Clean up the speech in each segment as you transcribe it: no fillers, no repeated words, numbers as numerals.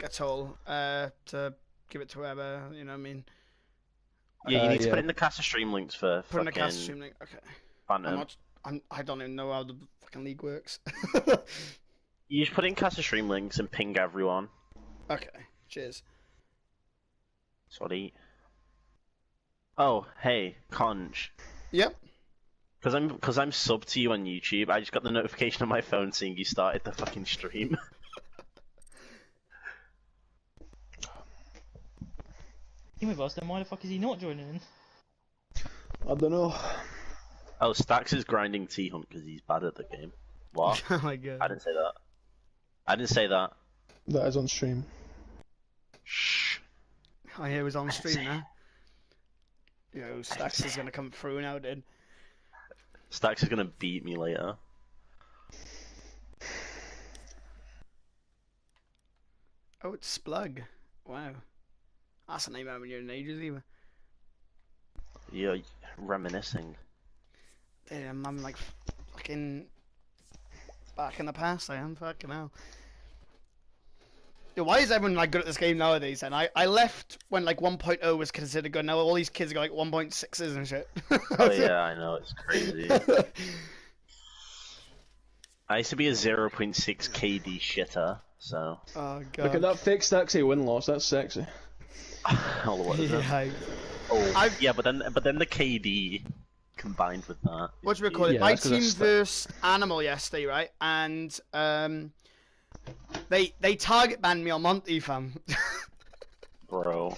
link at all to give it to whoever, you know what I mean? Yeah, you need to put it in the caster stream links for Put in the caster stream link, okay. Phantom. I don't even know how the fucking league works. You just put in caster stream links and ping everyone. Okay, cheers. Sorry. Oh, hey, Conch. Yep. Because I'm sub to you on YouTube, I just got the notification on my phone saying you started the fucking stream. With us, then why the fuck is he not joining in? I don't know. Oh, Stacks is grinding T-Hunt because he's bad at the game. What? Oh my god. I didn't say that. I didn't say that. That is on stream. Shh. I hear it was on stream now. Yo, Stacks is gonna come through now, dude. Stacks is gonna beat me later. Oh, it's Splug. Wow. That's a name I haven't heard in ages either. You're reminiscing. Damn, I'm like fucking back in the past. I am fucking hell. Yo, why is everyone like good at this game nowadays? And I left when like 1.0 was considered good. Now all these kids got like 1.6s and shit. Oh yeah, I know, it's crazy. I used to be a 0.6 KD shitter, so. Oh god. Look at that fake Staxy win-loss, that's sexy. Oh, what is it? Yeah. Oh, yeah, but then the KD combined with that. What do we call it? Yeah, My that's 'cause team that's versed Animal yesterday, right? And they target banned me on Monty, fam. Bro.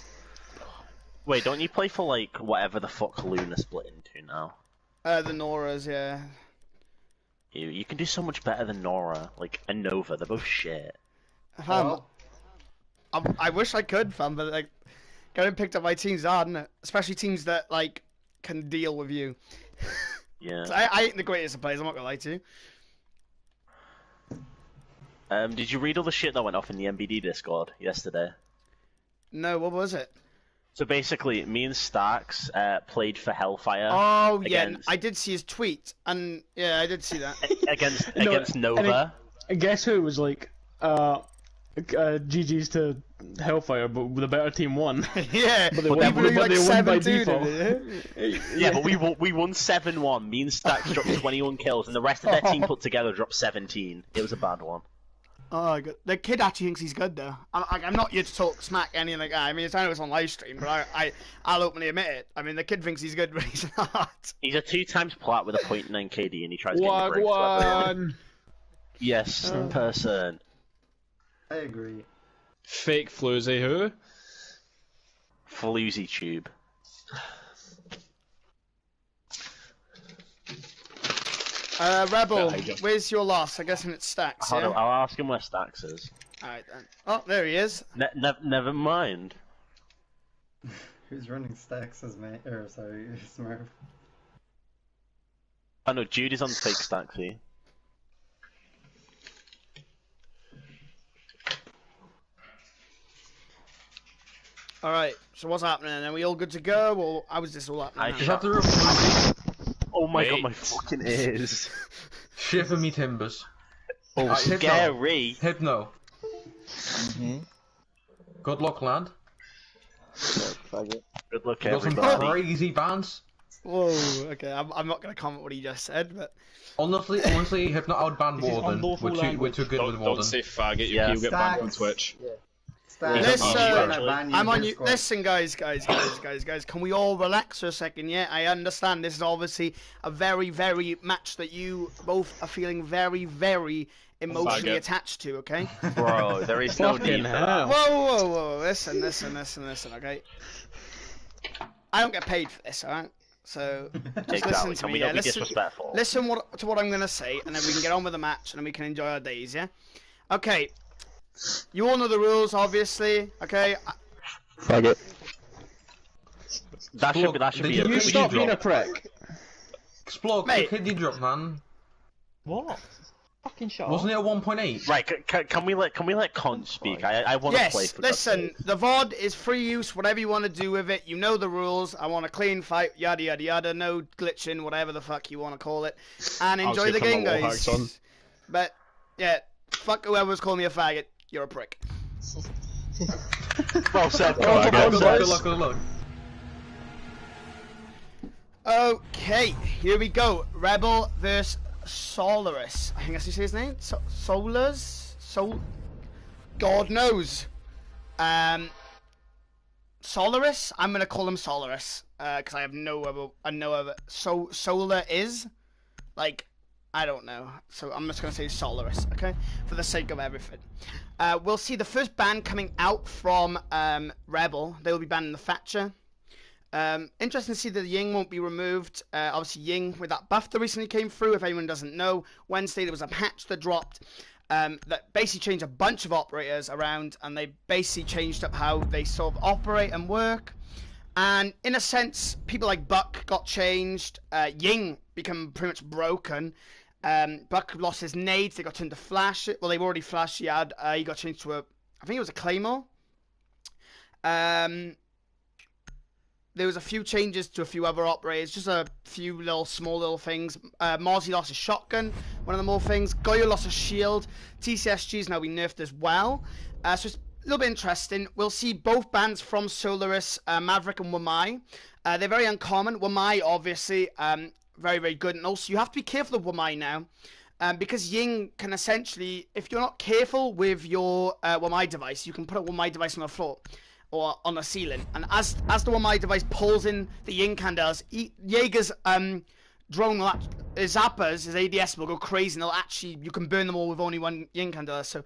Wait, don't you play for like whatever the fuck Luna split into now? The Noras, yeah. You can do so much better than Nora, like and Nova. They're both shit. Fam, I wish I could, fam, but like getting picked up by teams hard, isn't it? Especially teams that like can deal with you. Yeah. So I ain't the greatest of players. I'm not gonna lie to you. Did you read all the shit that went off in the NBD Discord yesterday? No, what was it? So basically, me and Starks played for Hellfire. Oh yeah, I did see his tweet, and yeah, I did see that. against Nova. And guess who was like, GG's to Hellfire, but the better team won. Yeah, but they won by default. Yeah, but we won 7-1. Me and Stacks dropped 21 kills, and the rest of their team put together dropped 17. It was a bad one. Oh, good. The kid actually thinks he's good though. I'm not here to talk smack anything like that. I mean, I know it's on live stream, but I'll openly admit it. I mean, the kid thinks he's good, but he's not. He's a 2x plat with a 0.9 KD, and he tries to get Wagwan! Yes, person. I agree. Fake Floozy who? Floozy Tube. Rebel, where's your loss? I guess it's Stacks, Hold yeah? on, I'll ask him where Stacks is. Alright then. Oh, there he is. Never mind. Who's running Stacks as mate? Or sorry, Smurf. Oh no, Jude is on fake Stacksy. Alright, so what's happening? Are we all good to go, or how is this all happening? Is that the room? Oh my god, my fucking ears. Shiver me timbers. Oh, scary. Hypno. Good luck, lad. Good luck, You got some everybody. crazy bands. Whoa, okay, I'm not going to comment what he just said, but... Honestly, Hypno outbanned Warden. We're too good with Warden. Don't say faggot, Yeah. you'll get banned from Twitch. I'm on you. Listen, guys, can we all relax for a second? Yeah, I understand this is obviously a very, very match that you both are feeling very, very emotionally attached to, okay? Bro, there is no need for that. Whoa, listen, okay? I don't get paid for this, alright? So, just listen to me, yeah? Listen to what I'm gonna say, and then we can get on with the match, and then we can enjoy our days, yeah? Okay. You all know the rules, obviously, okay? Fuck it. That should be You stop being a prick. Explode, the kidney drop, man. What? Fucking shut Wasn't it a 1.8? Right, can we let Conch speak? I want to play for listen, the VOD is free use, whatever you want to do with it. You know the rules. I want a clean fight, yada yada yada, no glitching, whatever the fuck you want to call it. And enjoy the game, guys. But, yeah, fuck whoever's calling me a faggot. You're a prick. Well said, Good luck, well good said. luck, good luck. Okay, here we go. Rebel versus Solaris. I think that's how you say his name. God knows. Solaris. I'm gonna call him Solaris because I have no other. So Solar is like I don't know. So I'm just gonna say Solaris. Okay, for the sake of everything. We'll see the first ban coming out from Rebel. They will be banning the Thatcher. Interesting to see that Ying won't be removed. Obviously Ying with that buff that recently came through, if anyone doesn't know, Wednesday there was a patch that dropped that basically changed a bunch of operators around, and they basically changed up how they sort of operate and work. And in a sense, people like Buck got changed, Ying became pretty much broken. Buck lost his nades, they got turned to flash. Well, they've already flashed, he got changed to I think it was a Claymore. There was a few changes to a few other operators, just a few small little things. Mozzie lost a shotgun, one of the more things. Goyo lost a shield. TCSG's now been nerfed as well. So it's a little bit interesting. We'll see both bans from Solaris, Maverick and Wamai. They're very uncommon. Wamai, obviously, very, very good. And also, you have to be careful of Wamai now. Because Ying can essentially, if you're not careful with your Wamai device, you can put a Wamai device on the floor. Or on the ceiling, and as the Wamai device pulls in the Ying candles, Jaeger's drone will his zappers, his ADS will go crazy, and they'll actually, you can burn them all with only one Ying candle. So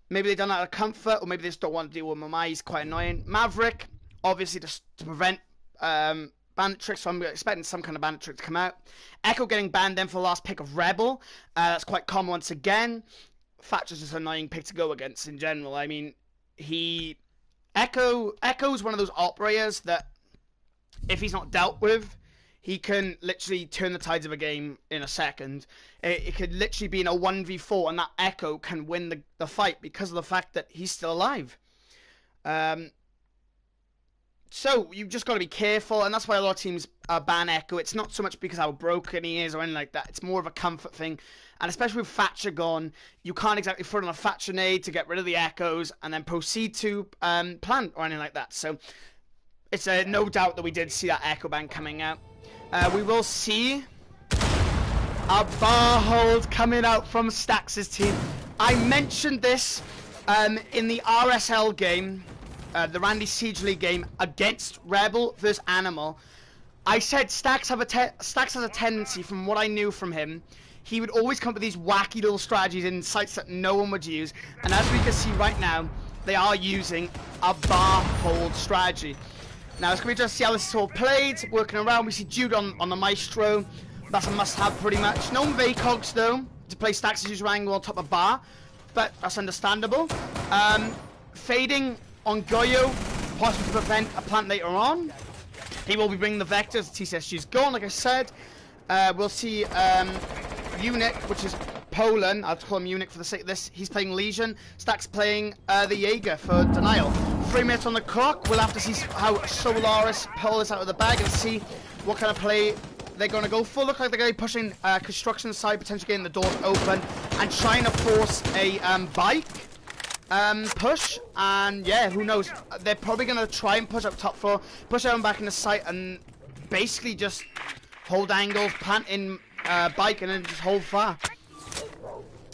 maybe they've done that out of comfort, or maybe they just don't want to deal with Wamai. He's quite annoying. Maverick, obviously to prevent bandit tricks, so I'm expecting some kind of bandit trick to come out. Echo getting banned then for the last pick of Rebel. That's quite common once again. Thatcher's just an annoying pick to go against in general. I mean, Echo's one of those operators that, if he's not dealt with, he can literally turn the tides of a game in a second. It could literally be in a 1v4, and that Echo can win the fight because of the fact that he's still alive. So you've just got to be careful, and that's why a lot of teams ban Echo. It's not so much because how broken he is or anything like that. It's more of a comfort thing. And especially with Thatcher gone, you can't exactly throw on a Thatcher nade to get rid of the Echoes and then proceed to plant or anything like that. So it's no doubt that we did see that Echo ban coming out. We will see a bar hold coming out from Stax' team. I mentioned this in the RSL game, the Randy Siege League game against Rebel vs Animal. I said Stax has a tendency, from what I knew from him, he would always come up with these wacky little strategies in sites that no one would use. And as we can see right now, they are using a bar hold strategy. Now it's going to be just see how this is all played, working around. We see Jude on the Maestro. That's a must-have pretty much. No Vacogs though, to play Stax' usual angle on top of bar. But that's understandable. Fading on Goyo, possibly to prevent a plant later on. He will be bringing the vectors. TCSG's gone, like I said. We'll see Unit, which is Poland. I'll call him Unit for the sake of this. He's playing Legion. Stack's playing the Jaeger for Denial. 3 minutes on the clock. We'll have to see how Solaris pull this out of the bag and see what kind of play they're going to go for. Look like they're going to be pushing construction side, potentially getting the doors open and trying to force a bike push. And yeah, who knows? They're probably going to try and push up top floor, push everyone back in the site, and basically just hold angles, plant in bike, and then just hold far.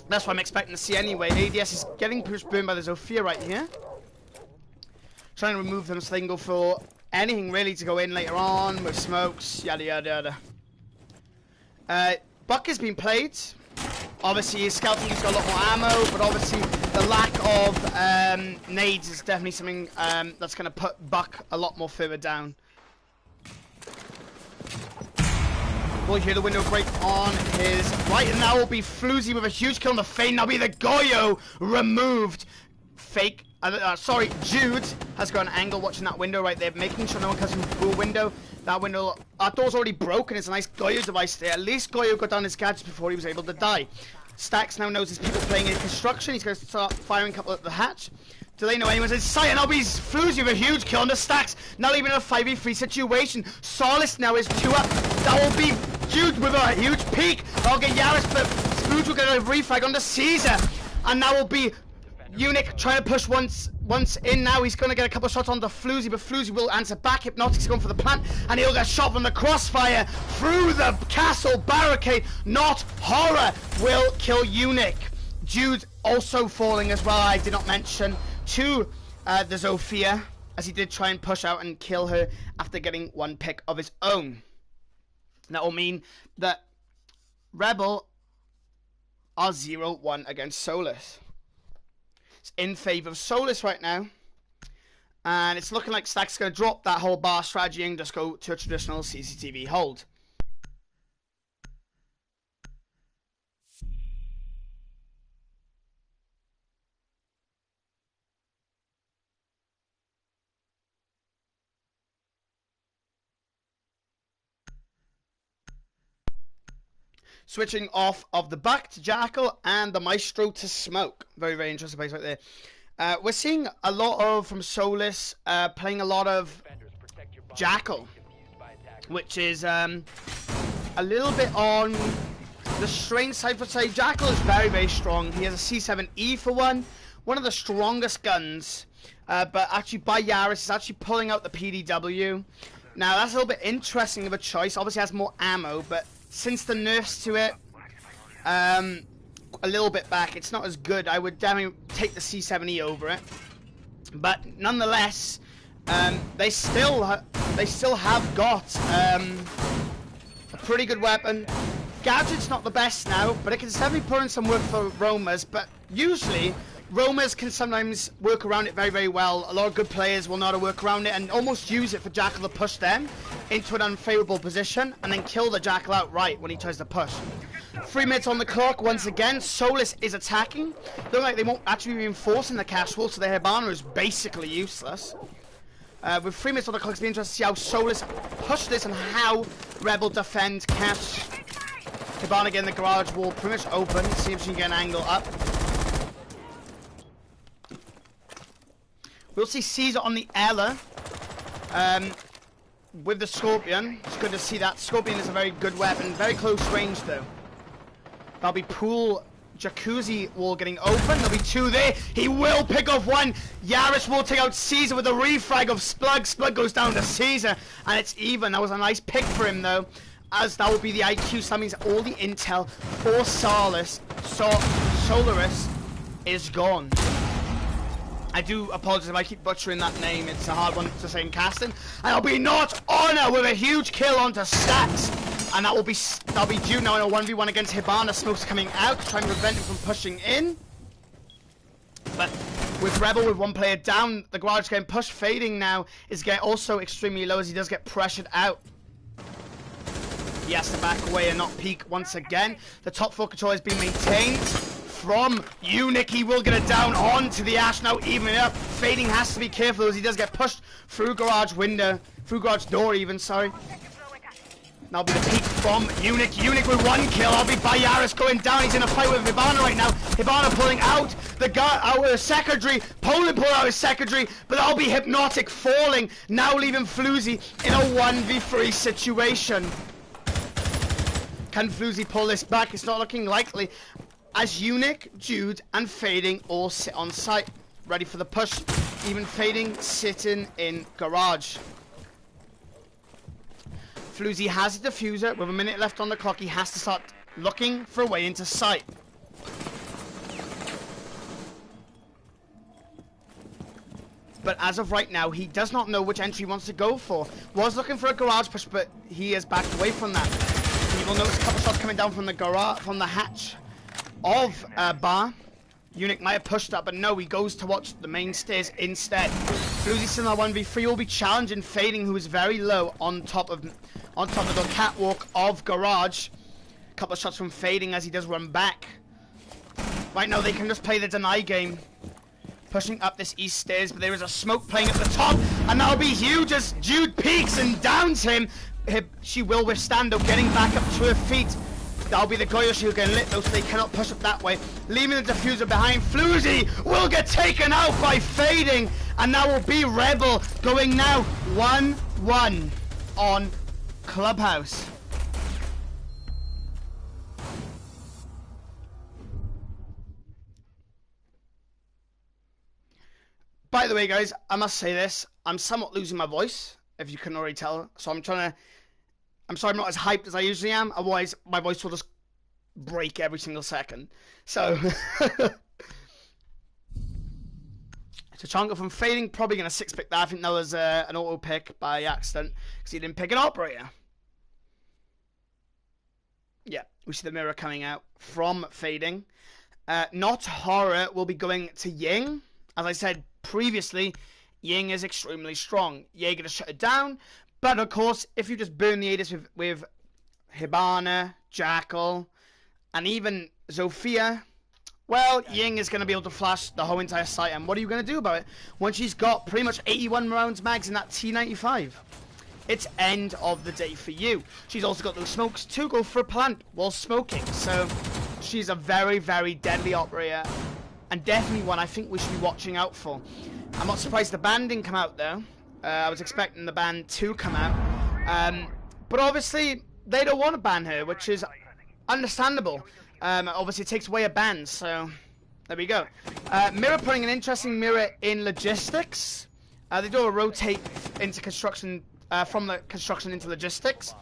That's what I'm expecting to see anyway. ADS is getting pushed burned by the Zofia right here. Trying to remove them so they can go for anything really to go in later on with smokes, yada yada yada. Buck has been played. Obviously his skeleton has got a lot more ammo, but obviously the lack of nades is definitely something that's going to put Buck a lot more further down. We'll hear the window break on his right, and that will be Floozy with a huge kill on the Fane. Now be the Goyo removed. Fake. Sorry, Jude has got an angle watching that window right there, making sure no one comes through the window. That window, our door's already broken. It's a nice Goyo device there. At least Goyo got down his gadgets before he was able to die. Stax now knows there's people playing in construction. He's going to start firing a couple at the hatch. Do they know anyone's in sight? And Obi's Floozy with a huge kill on the Stax. Now leaving a 5v3 situation. Solaris now is 2 up. That will be Jude with a huge peak. I'll get Yaris, but Spooge will get a refrag on the Caesar. And that will be Unique trying to push once in now. He's going to get a couple of shots onto Floozy, but Floozy will answer back. Hypnotic's going for the plant, and he'll get shot from the crossfire through the castle barricade. Not Horror will kill Unique. Jude also falling as well, I did not mention, to the Zofia, as he did try and push out and kill her after getting one pick of his own. That will mean that Rebel are 0-1 against Solaris. It's in favour of Solaris right now. And it's looking like Stack's going to drop that whole bar strategy and just go to a traditional CCTV hold. Switching off of the back to Jackal and the Maestro to Smoke. Very, very interesting place right there. We're seeing a lot of, from Solaris, playing a lot of Jackal, which is a little bit on the strange side for say. Jackal is very, very strong. He has a C7E for one of the strongest guns, but actually by Yaris is actually pulling out the PDW. Now that's a little bit interesting of a choice. Obviously has more ammo, but since the nerfs to it, a little bit back, it's not as good. I would definitely take the C7E over it, but nonetheless, they still have got a pretty good weapon. Gadget's not the best now, but it can definitely put in some work for roamers. But usually, roamers can sometimes work around it very, very well. A lot of good players will know how to work around it and almost use it for Jackal to push them into an unfavorable position and then kill the Jackal outright when he tries to push. 3 minutes on the clock once again. Solaris is attacking. Look like they won't actually be reinforcing the cash wall, so the Hibana is basically useless. With 3 minutes on the clock, it's been interesting to see how Solaris push this and how Rebel defend cash. Hibana getting the garage wall pretty much open. See if she can get an angle up. We'll see Caesar on the Ella with the Scorpion. It's good to see that. Scorpion is a very good weapon. Very close range though. That'll be pool jacuzzi wall getting open. There'll be two there. He will pick off one. Yaris will take out Caesar with a refrag of Splug. Splug goes down to Caesar and it's even. That was a nice pick for him though, as that will be the IQ. So that means all the intel for Solaris is gone. I do apologize if I keep butchering that name. It's a hard one to say in casting. And it'll be Not Honor with a huge kill onto Stacks. And that'll be Jude now in a 1v1 against Hibana. Smoke's coming out to try and prevent him from pushing in. But with Rebel with one player down, the garage getting pushed. Fading now is getting also extremely low as he does get pressured out. He has to back away and not peek once again. The top 4 control has been maintained from Unique. He will get it down onto the Ash now, evening up. Fading has to be careful as he does get pushed through garage window, through garage door even, sorry. That'll be the peak from Unique. Unique with 1 kill. I'll be by Yaris going down. He's in a fight with Hibana right now. Hibana pulling out the guy, our secondary. Poland pull out his secondary, but that'll be Hypnotic falling. Now leaving Floozy in a 1v3 situation. Can Floozy pull this back? It's not looking likely, as Unique, Jude, and Fading all sit on site, ready for the push. Even Fading sitting in garage. Floozy has a diffuser. With a minute left on the clock, he has to start looking for a way into sight. But as of right now, he does not know which entry he wants to go for. Was looking for a garage push, but he has backed away from that. You will notice a couple shots coming down from the garage, from the hatch of bar. Unique might have pushed up, but no, he goes to watch the main stairs instead. Floozy still in 1v3 will be challenging Fading, who is very low on top of the catwalk of garage. A couple of shots from Fading as he does run back. Right now they can just play the deny game, pushing up this east stairs, but there is a smoke playing at the top, and that'll be huge as Jude peeks and downs him. She will withstand though, getting back up to her feet. That'll be the Goyo shield getting lit though, so they cannot push up that way. Leaving the diffuser behind. Floozy will get taken out by Fading, and that will be Rebel going now 1-1 on Clubhouse. By the way, guys, I must say this. I'm somewhat losing my voice, if you couldn't already tell. So I'm sorry I'm not as hyped as I usually am. Otherwise, my voice will just break every single second. So... Tachanka from fading, probably going to 6-pick that. I think that was an auto pick by accident because he didn't pick an operator. Yeah, we see the mirror coming out from fading. Not horror will be going to Ying. As I said previously, Ying is extremely strong. You're going to shut it down. But of course, if you just burn the Aegis with Hibana, Jackal, and even Zofia... Well, Ying is going to be able to flash the whole entire site, and what are you going to do about it when she's got pretty much 81 rounds mags in that T95? It's end of the day for you. She's also got those smokes to go for a plant while smoking, so she's a very, very deadly operator, and definitely one I think we should be watching out for. I'm not surprised the ban didn't come out, though. I was expecting the ban to come out, but obviously they don't want to ban her, which is understandable. Obviously it takes away a ban, so there we go. Mira putting an interesting mirror in logistics. They do a rotate into construction, from the construction into logistics.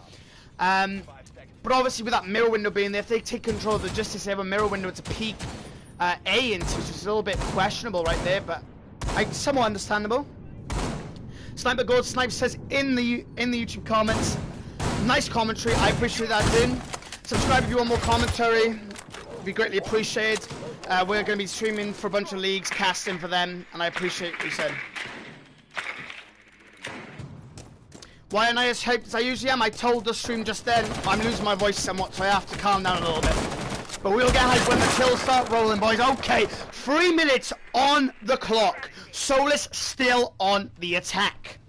But obviously with that mirror window being there, if they take control of logistics, they have a mirror window to peek A into, which is a little bit questionable right there, but somewhat understandable. Sniper Gold Snipe says in the YouTube comments, nice commentary, I appreciate that, dude. Subscribe if you want more commentary. It'd be greatly appreciated. We're going to be streaming for a bunch of leagues, casting for them, and I appreciate what you said. Why am I as hyped as I usually am? I told the stream just then I'm losing my voice somewhat, so I have to calm down a little bit. But we'll get hyped when the kills start rolling, boys. Okay, 3 minutes on the clock. Solaris still on the attack.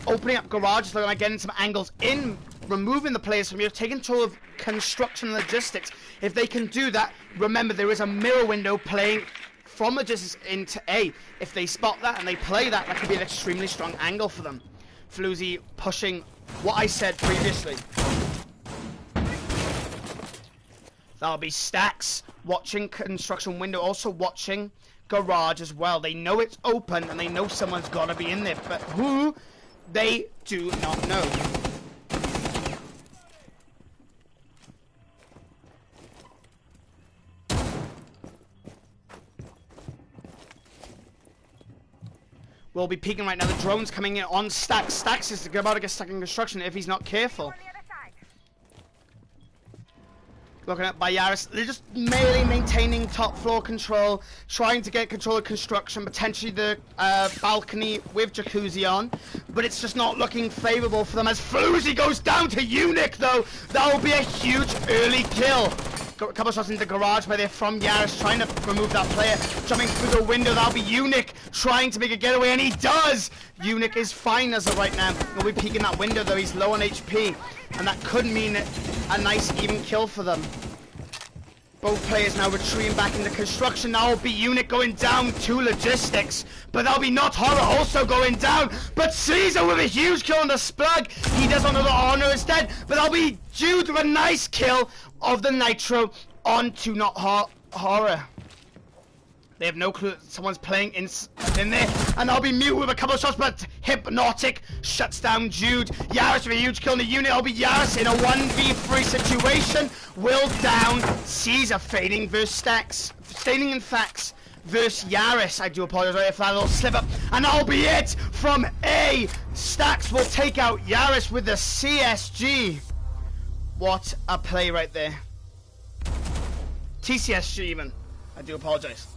Opening up garage, looking like getting some angles in, removing the players from here, taking control of construction and logistics. If they can do that, remember there is a mirror window playing from logistics into A. If they spot that and they play that, that could be an extremely strong angle for them. Floozy pushing what I said previously. That'll be Stacks watching construction window, also watching garage as well. They know it's open and they know someone's got to be in there, but who, they do not know. We'll be peeking right now. The drone's coming in on Stacks. Stacks is about to get stuck in construction if he's not careful. Looking at by Yaris. They're just merely maintaining top floor control, trying to get control of construction, potentially the balcony with Jacuzzi on, but it's just not looking favourable for them as Floozy goes down to Unic, though. That will be a huge early kill. Got a couple shots in the garage by there from Yaris, trying to remove that player. Jumping through the window, that'll be Unic trying to make a getaway, and he does! Unic is fine as of right now. He'll be peeking that window, though. He's low on HP, and that could mean a nice even kill for them. Both players now retreating back into construction. Now will be Unic going down to logistics, but that'll be Not Horror also going down. But Caesar with a huge kill on the Splug. He does another honor instead, but that'll be Jude with a nice kill of the Nitro onto Not Horror. They have no clue that someone's playing in there, and I'll be Mute with a couple of shots, but Hypnotic shuts down Jude. Yaris with a huge kill in the unit. I'll be Yaris in a 1v3 situation. Will down Caesar, fading versus Stacks. Fading in Fax versus Yaris. I do apologize for that little slip up. And that'll be it from A. Stacks will take out Yaris with the CSG. What a play right there. TCSG even. I do apologize.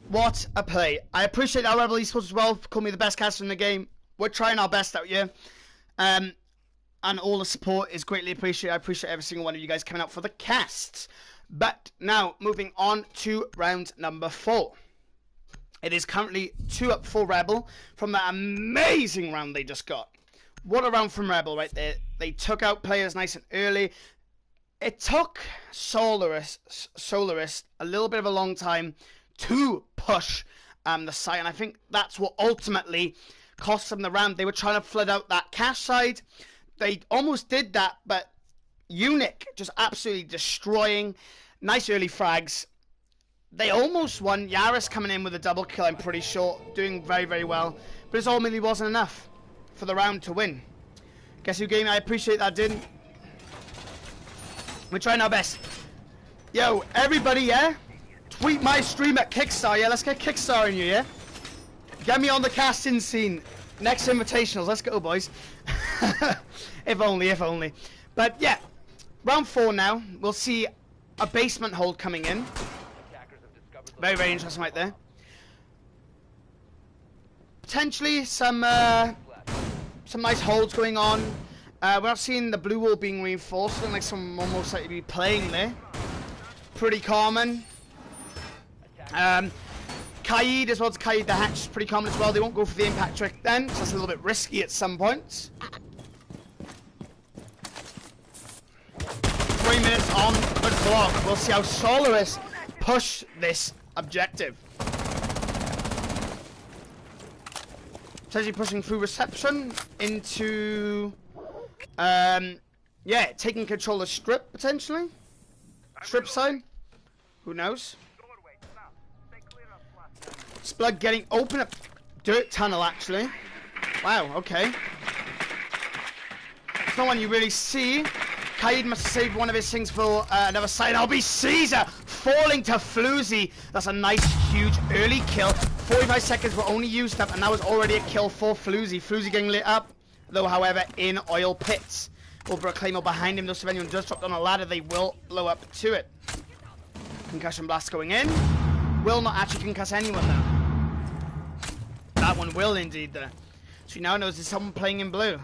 What a play. I appreciate our Rebel Esports as well for calling me the best caster in the game. We're trying our best out here. And all the support is greatly appreciated. I appreciate every single one of you guys coming out for the casts. But now, moving on to round number 4. It is currently 2-up for Rebel from that amazing round they just got. What a round from Rebel right there. They took out players nice and early. It took Solaris a little bit of a long time to push the site, and I think that's what ultimately cost them the round. They were trying to flood out that cash side. They almost did that, but Unic just absolutely destroying. Nice early frags. They almost won. Yaris coming in with a double kill, I'm pretty sure. Doing very, very well. But it ultimately wasn't enough for the round to win. Guess who game? I appreciate that, dude. We're trying our best. Yo, everybody, yeah? Tweet my stream at Kickstarter, yeah? Let's get Kickstarter in you, yeah? Get me on the casting scene. Next invitationals. Let's go, boys. If only, if only. But, yeah. Round 4 now. We'll see a basement hold coming in. Very, very interesting right there. Potentially some nice holds going on. We're not seeing the blue wall being reinforced. Looking like someone most likely to be playing there. Pretty common. Kaid as well as Kaid the hatch is pretty common as well. They won't go for the impact trick then, so that's a little bit risky at some points. 3 minutes on the clock. We'll see how Solaris push this objective. Potentially pushing through reception into yeah, taking control of strip potentially. Strip side. Who knows? Splug getting open up dirt tunnel actually. Wow, okay. It's not one you really see. Kaid must have saved one of his things for another side. That'll be Caesar falling to Floozy. That's a nice, huge early kill. 45 seconds were only used up, and that was already a kill for Floozy. Floozy getting lit up, though, however, in oil pits. Over a claymore behind him. Those if anyone does drop on a ladder, they will blow up to it. Concussion blast going in. Will not actually concuss anyone, though. That one will indeed, though. So he now knows there's someone playing in blue.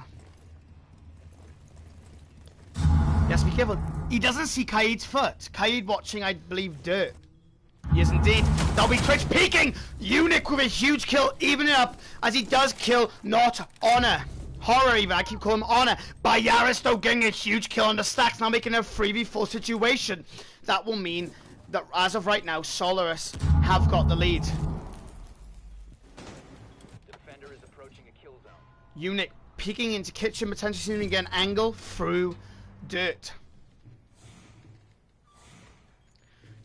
Yes, be careful. He doesn't see Kaid's foot. Kaid watching, I believe, dirt. He is indeed. That'll be Twitch peeking. Unique with a huge kill, even it up as he does kill not Honor. Horror even, I keep calling him Honor. By Yaris though getting a huge kill on the stacks, now making a 3v4 situation. That will mean that as of right now, Solaris have got the lead. Defender is approaching a kill zone. Unique peeking into kitchen, potentially seeing an angle through dirt.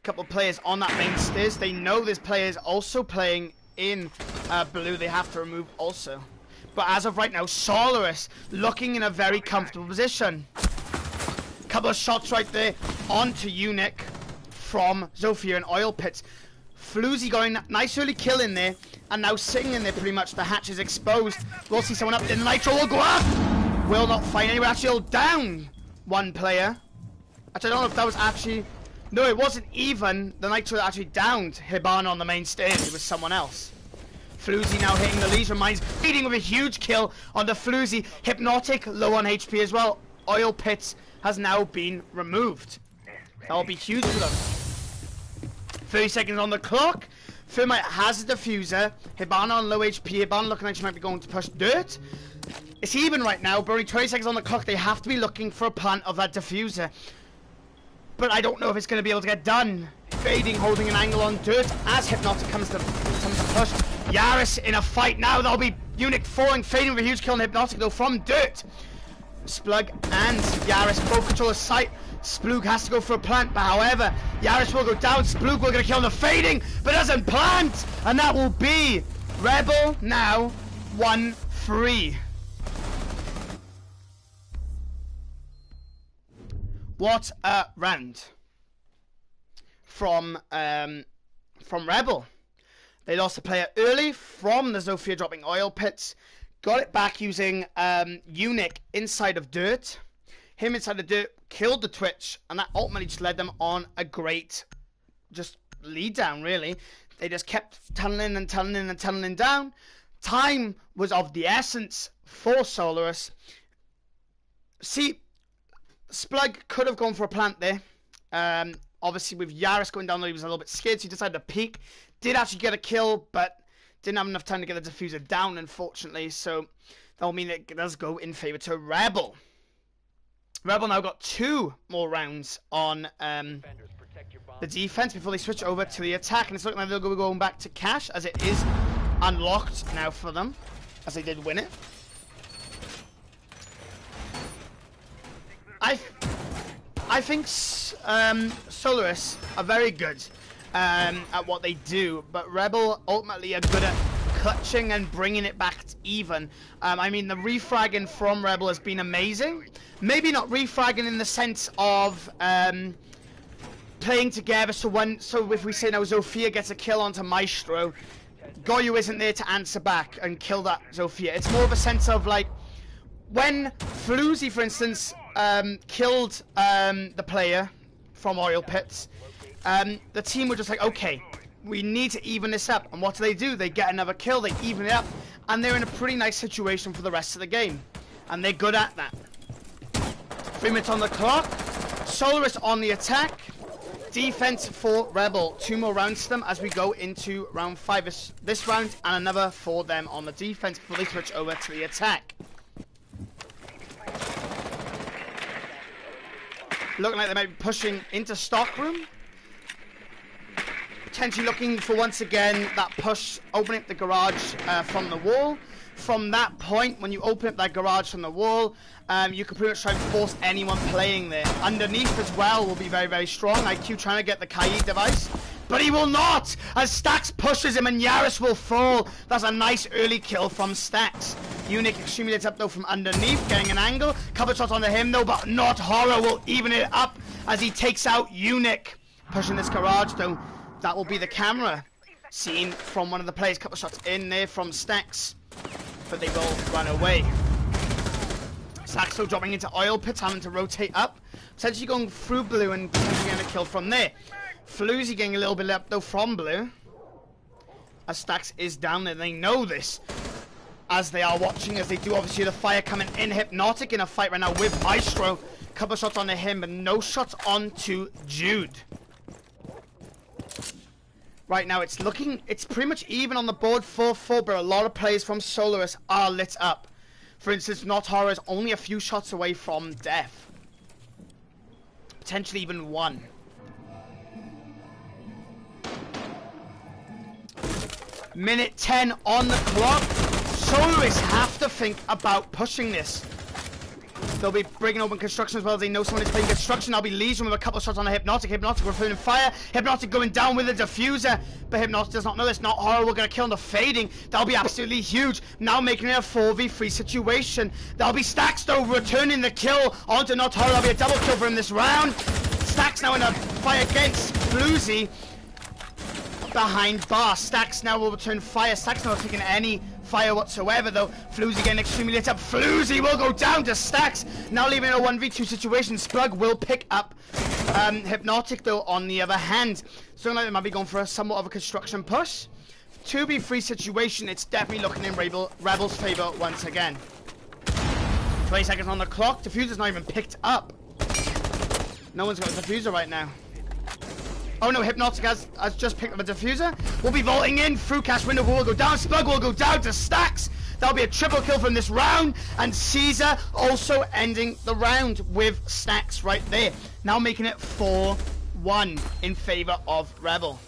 Couple of players on that main stairs. They know there's players also playing in blue. They have to remove also. But as of right now, Solaris looking in a very comfortable position. Couple of shots right there onto Unique from Zofia and oil pits. Floozy going nice early kill in there, and now sitting in there pretty much. The hatch is exposed. We'll see someone up in the nitro will go up. Will not find anyone. Actually down one player. Actually, I don't know if that was actually. No, it wasn't even. The nitro actually downed Hibana on the main stage. It was someone else. Floozy now hitting the leader mines, beating with a huge kill on the Floozy. Hypnotic, low on HP as well. Oil pits has now been removed. That will be huge for them. 30 seconds on the clock. Thermite has a diffuser. Hibana on low HP. Hibana looking like she might be going to push dirt. It's even right now, but only 20 seconds on the clock. They have to be looking for a plant of that diffuser. But I don't know if it's going to be able to get done. Fading, holding an angle on dirt as Hypnotic comes to push. Yaris in a fight now. That'll be Unique falling, fading with a huge kill on Hypnotic though from dirt. Splug and Yaris both control the site. Splug has to go for a plant, but however, Yaris will go down. Splug will get a kill on the fading, but doesn't plant, and that will be Rebel now 1-3. What a round from Rebel. They lost a player early from the Zofia dropping oil pits. Got it back using Unique inside of dirt. Him inside the dirt killed the Twitch, and that ultimately just led them on a great just lead down, really. They just kept tunneling and tunneling and tunneling down. Time was of the essence for Solaris. See, Splug could have gone for a plant there. Obviously, with Yaris going down there, he was a little bit scared, so he decided to peek. Did actually get a kill, but didn't have enough time to get the diffuser down, unfortunately. So that will mean it does go in favor to Rebel. Rebel now got 2 more rounds on the defense before they switch over to the attack, and it's looking like they'll go going back to cash as it is unlocked now for them, as they did win it. I think Solaris are very good at what they do, but Rebel ultimately are good at clutching and bringing it back even. I mean, the refragging from Rebel has been amazing. Maybe not refragging in the sense of playing together, so if we say now Zofia gets a kill onto Maestro, Goyu isn't there to answer back and kill that Zofia. It's more of a sense of like, when Floozy, for instance, killed the player from Oil Pits, the team were just like, okay, we need to even this up. And what do? They get another kill, they even it up, and they're in a pretty nice situation for the rest of the game. And they're good at that. 3 minutes on the clock. Solaris on the attack. Defense for Rebel. 2 more rounds to them as we go into round 5 this round, and another for them on the defense before they switch over to the attack. Looking like they might be pushing into stockroom. Potentially looking for, once again, that push, opening up the garage from the wall. From that point, when you open up that garage from the wall, you can pretty much try and force anyone playing there. Underneath as well will be very, very strong. IQ trying to get the Kaid device, but he will not, as Stax pushes him and Yaris will fall. That's a nice early kill from Stax. Unique extremely lit up though from underneath, getting an angle. Couple shots onto him though, but not Horror will even it up as he takes out Unique. Pushing this garage though, that will be the camera seen from one of the players. Couple shots in there from Stax, but they will run away. Stax still dropping into Oil Pits, having to rotate up, potentially going through Blue and potentially getting a kill from there. Floozy getting a little bit up though from Blue, as Stax is down there. They know this, as they are watching, as they do obviously the fire coming in. Hypnotic in a fight right now with Maestro. Couple shots onto him, but no shots onto Jude. Right now it's pretty much even on the board, 4-4, but a lot of players from Solaris are lit up. For instance, Not Horror is only a few shots away from death. Potentially even 1. Minute 10 on the clock. Solaris have to think about pushing this. They'll be breaking open construction as well. They know someone is playing construction. I'll be Legion with a couple of shots on the Hypnotic. Hypnotic referring fire. Hypnotic going down with a diffuser. But Hypnotic does not know this. Not Horror will get a kill on the fading. That'll be absolutely huge. Now making it a 4v3 situation. That'll be Stax though returning the kill onto Not Horror. That'll be a double kill for him this round. Stax now in a fight against Floozy. Behind bar. Stax now will return fire. Stax not taking any fire whatsoever though. Floozy getting extremely lit up. Floozy will go down to Stax. Now leaving in a 1v2 situation. Spug will pick up Hypnotic though on the other hand. So like they might be going for a somewhat of a construction push. 2v3 situation. It's definitely looking in Rebel's favor once again. 20 seconds on the clock. Diffuser's not even picked up. No one's got a diffuser right now. Oh no, Hypnotic has just picked up a diffuser. We'll be vaulting in through cash window. Will go down. Spug will go down to Stax. That'll be a triple kill from this round. And Caesar also ending the round with Stax right there. Now making it 4-1 in favor of Rebel.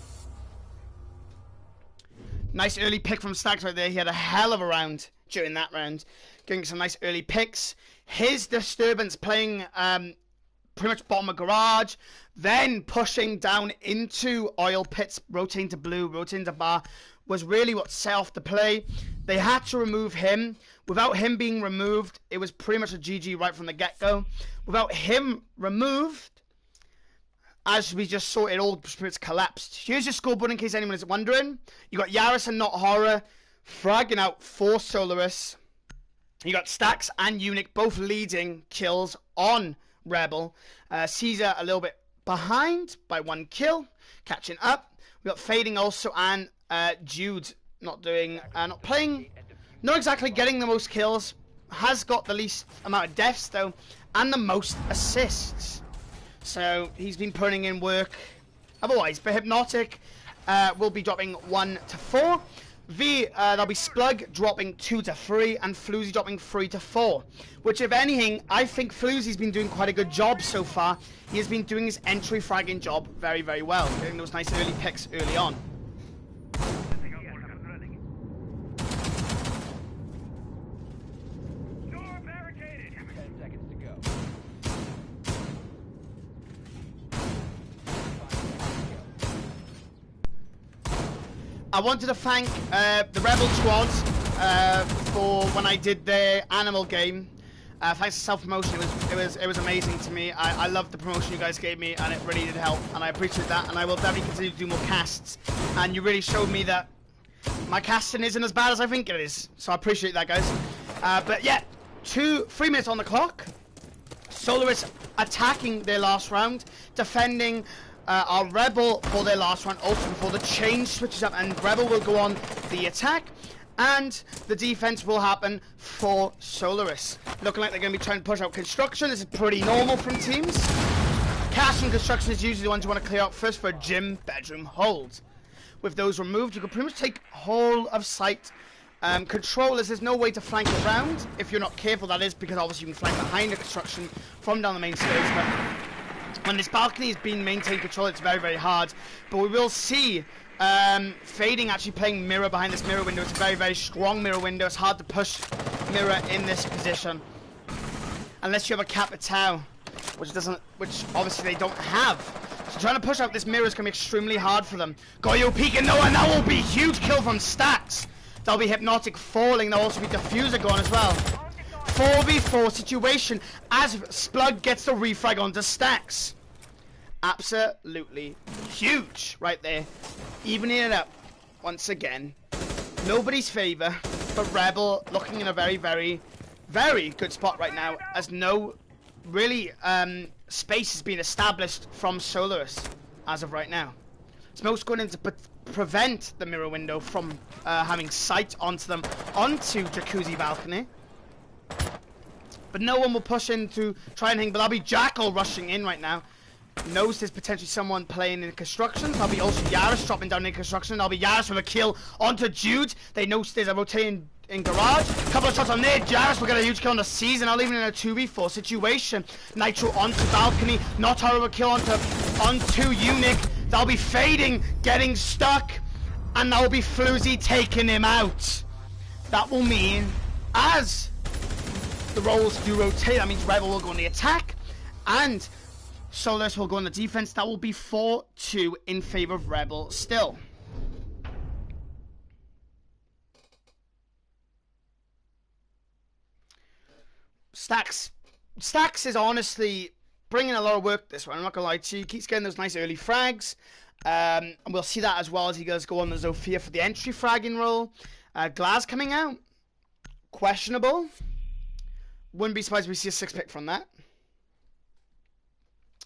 Nice early pick from Stax right there. He had a hell of a round during that round. Getting some nice early picks. His disturbance playing pretty much bottom of garage, then pushing down into Oil Pits, rotating to Blue, rotating to Bar, was really what set off the play. They had to remove him. Without him being removed, it was pretty much a GG right from the get-go. Without him removed, as we just saw, it all pretty much collapsed. Here's your scoreboard in case anyone is wondering. You got Yaris and Not Horror fragging out for Solaris. You got Stax and Unique both leading kills on Rebel. Caesar a little bit behind by 1 kill, catching up. We got Fading also, and Jude not playing, not exactly getting the most kills, has got the least amount of deaths though, and the most assists. So he's been putting in work otherwise. But Hypnotic will be dropping 1 to 4. There'll be Splug dropping 2 to 3, and Floozy dropping 3 to 4. Which, if anything, I think Floozy's been doing quite a good job so far. He has been doing his entry fragging job very, very well, getting those nice early picks early on. I wanted to thank the Rebel Squad for when I did the Animal game. Thanks to self-promotion, it was amazing to me. I loved the promotion you guys gave me, and it really did help, and I appreciate that, and I will definitely continue to do more casts. And you really showed me that my casting isn't as bad as I think it is, so I appreciate that, guys. But yeah, 3 minutes on the clock. Solaris attacking their last round, defending our Rebel for their last round, also before the change switches up, and Rebel will go on the attack, and the defense will happen for Solaris. Looking like they're going to be trying to push out construction. This is pretty normal from teams. Cash and construction is usually the ones you want to clear out first for a gym bedroom hold. With those removed, you can pretty much take whole of site control, as there's no way to flank around. If you're not careful, that is, because obviously you can flank behind the construction from down the main stairs. But when this balcony is being maintained control, it's very, very hard. But we will see Fading actually playing Mira behind this mirror window. It's a very, very strong mirror window. It's hard to push Mira in this position unless you have a Capitao, which obviously they don't have. So trying to push out this mirror is going to be extremely hard for them. Goyo peeking, no, and that will be a huge kill from Stacks. There'll be Hypnotic falling. There'll also be Diffuser gone as well. 4v4 situation as Splug gets the refrag onto Stacks. Absolutely huge right there. Evening it up once again. Nobody's favour, but Rebel looking in a very, very, very good spot right now, as no really space has been established from Solaris as of right now. Smoke's going in to prevent the mirror window from having sight onto them, onto Jacuzzi balcony. But no one will push in to try and hang, but that'll be Jackal rushing in right now. Knows there's potentially someone playing in construction. That'll be also Yaris dropping down in construction. That'll be Yaris with a kill onto Jude. They know there's a rotating in garage. Couple of shots on there. Yaris will get a huge kill on the season. Now leaving in a 2v4 situation. Nitro onto balcony. Not horrible kill onto Unique. That'll be Fading, getting stuck. And that will be Floozy taking him out. That will mean, as the roles do rotate, that means Rebel will go on the attack. And Solaris will go on the defense. That will be 4-2 in favor of Rebel still. Stacks is honestly bringing a lot of work this one. I'm not gonna lie to you. He keeps getting those nice early frags. And we'll see that as well as he does go on the Zofia for the entry fragging role. Glass coming out. Questionable. Wouldn't be surprised if we see a 6-pick from that.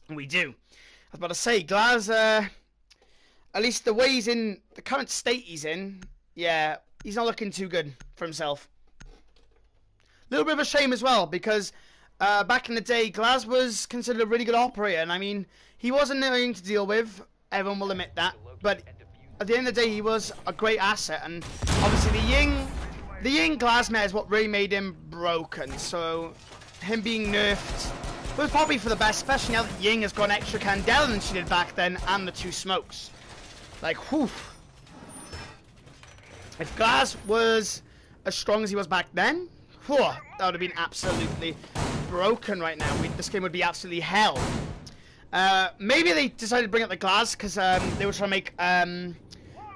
We do. I was about to say, Glaz, at least the way he's in, the current state he's in, yeah, he's not looking too good for himself. A little bit of a shame as well, because back in the day, Glaz was considered a really good operator, and I mean, he wasn't annoying to deal with, everyone will admit that, but at the end of the day, he was a great asset, and obviously the Ying Glaz meta is what really made him broken, so him being nerfed was probably for the best, especially now that Ying has got an extra candela than she did back then, and the 2 smokes. Like, whew. If Glaz was as strong as he was back then, whew, that would have been absolutely broken right now. This game would be absolutely hell. Maybe they decided to bring up the Glaz because they were trying to make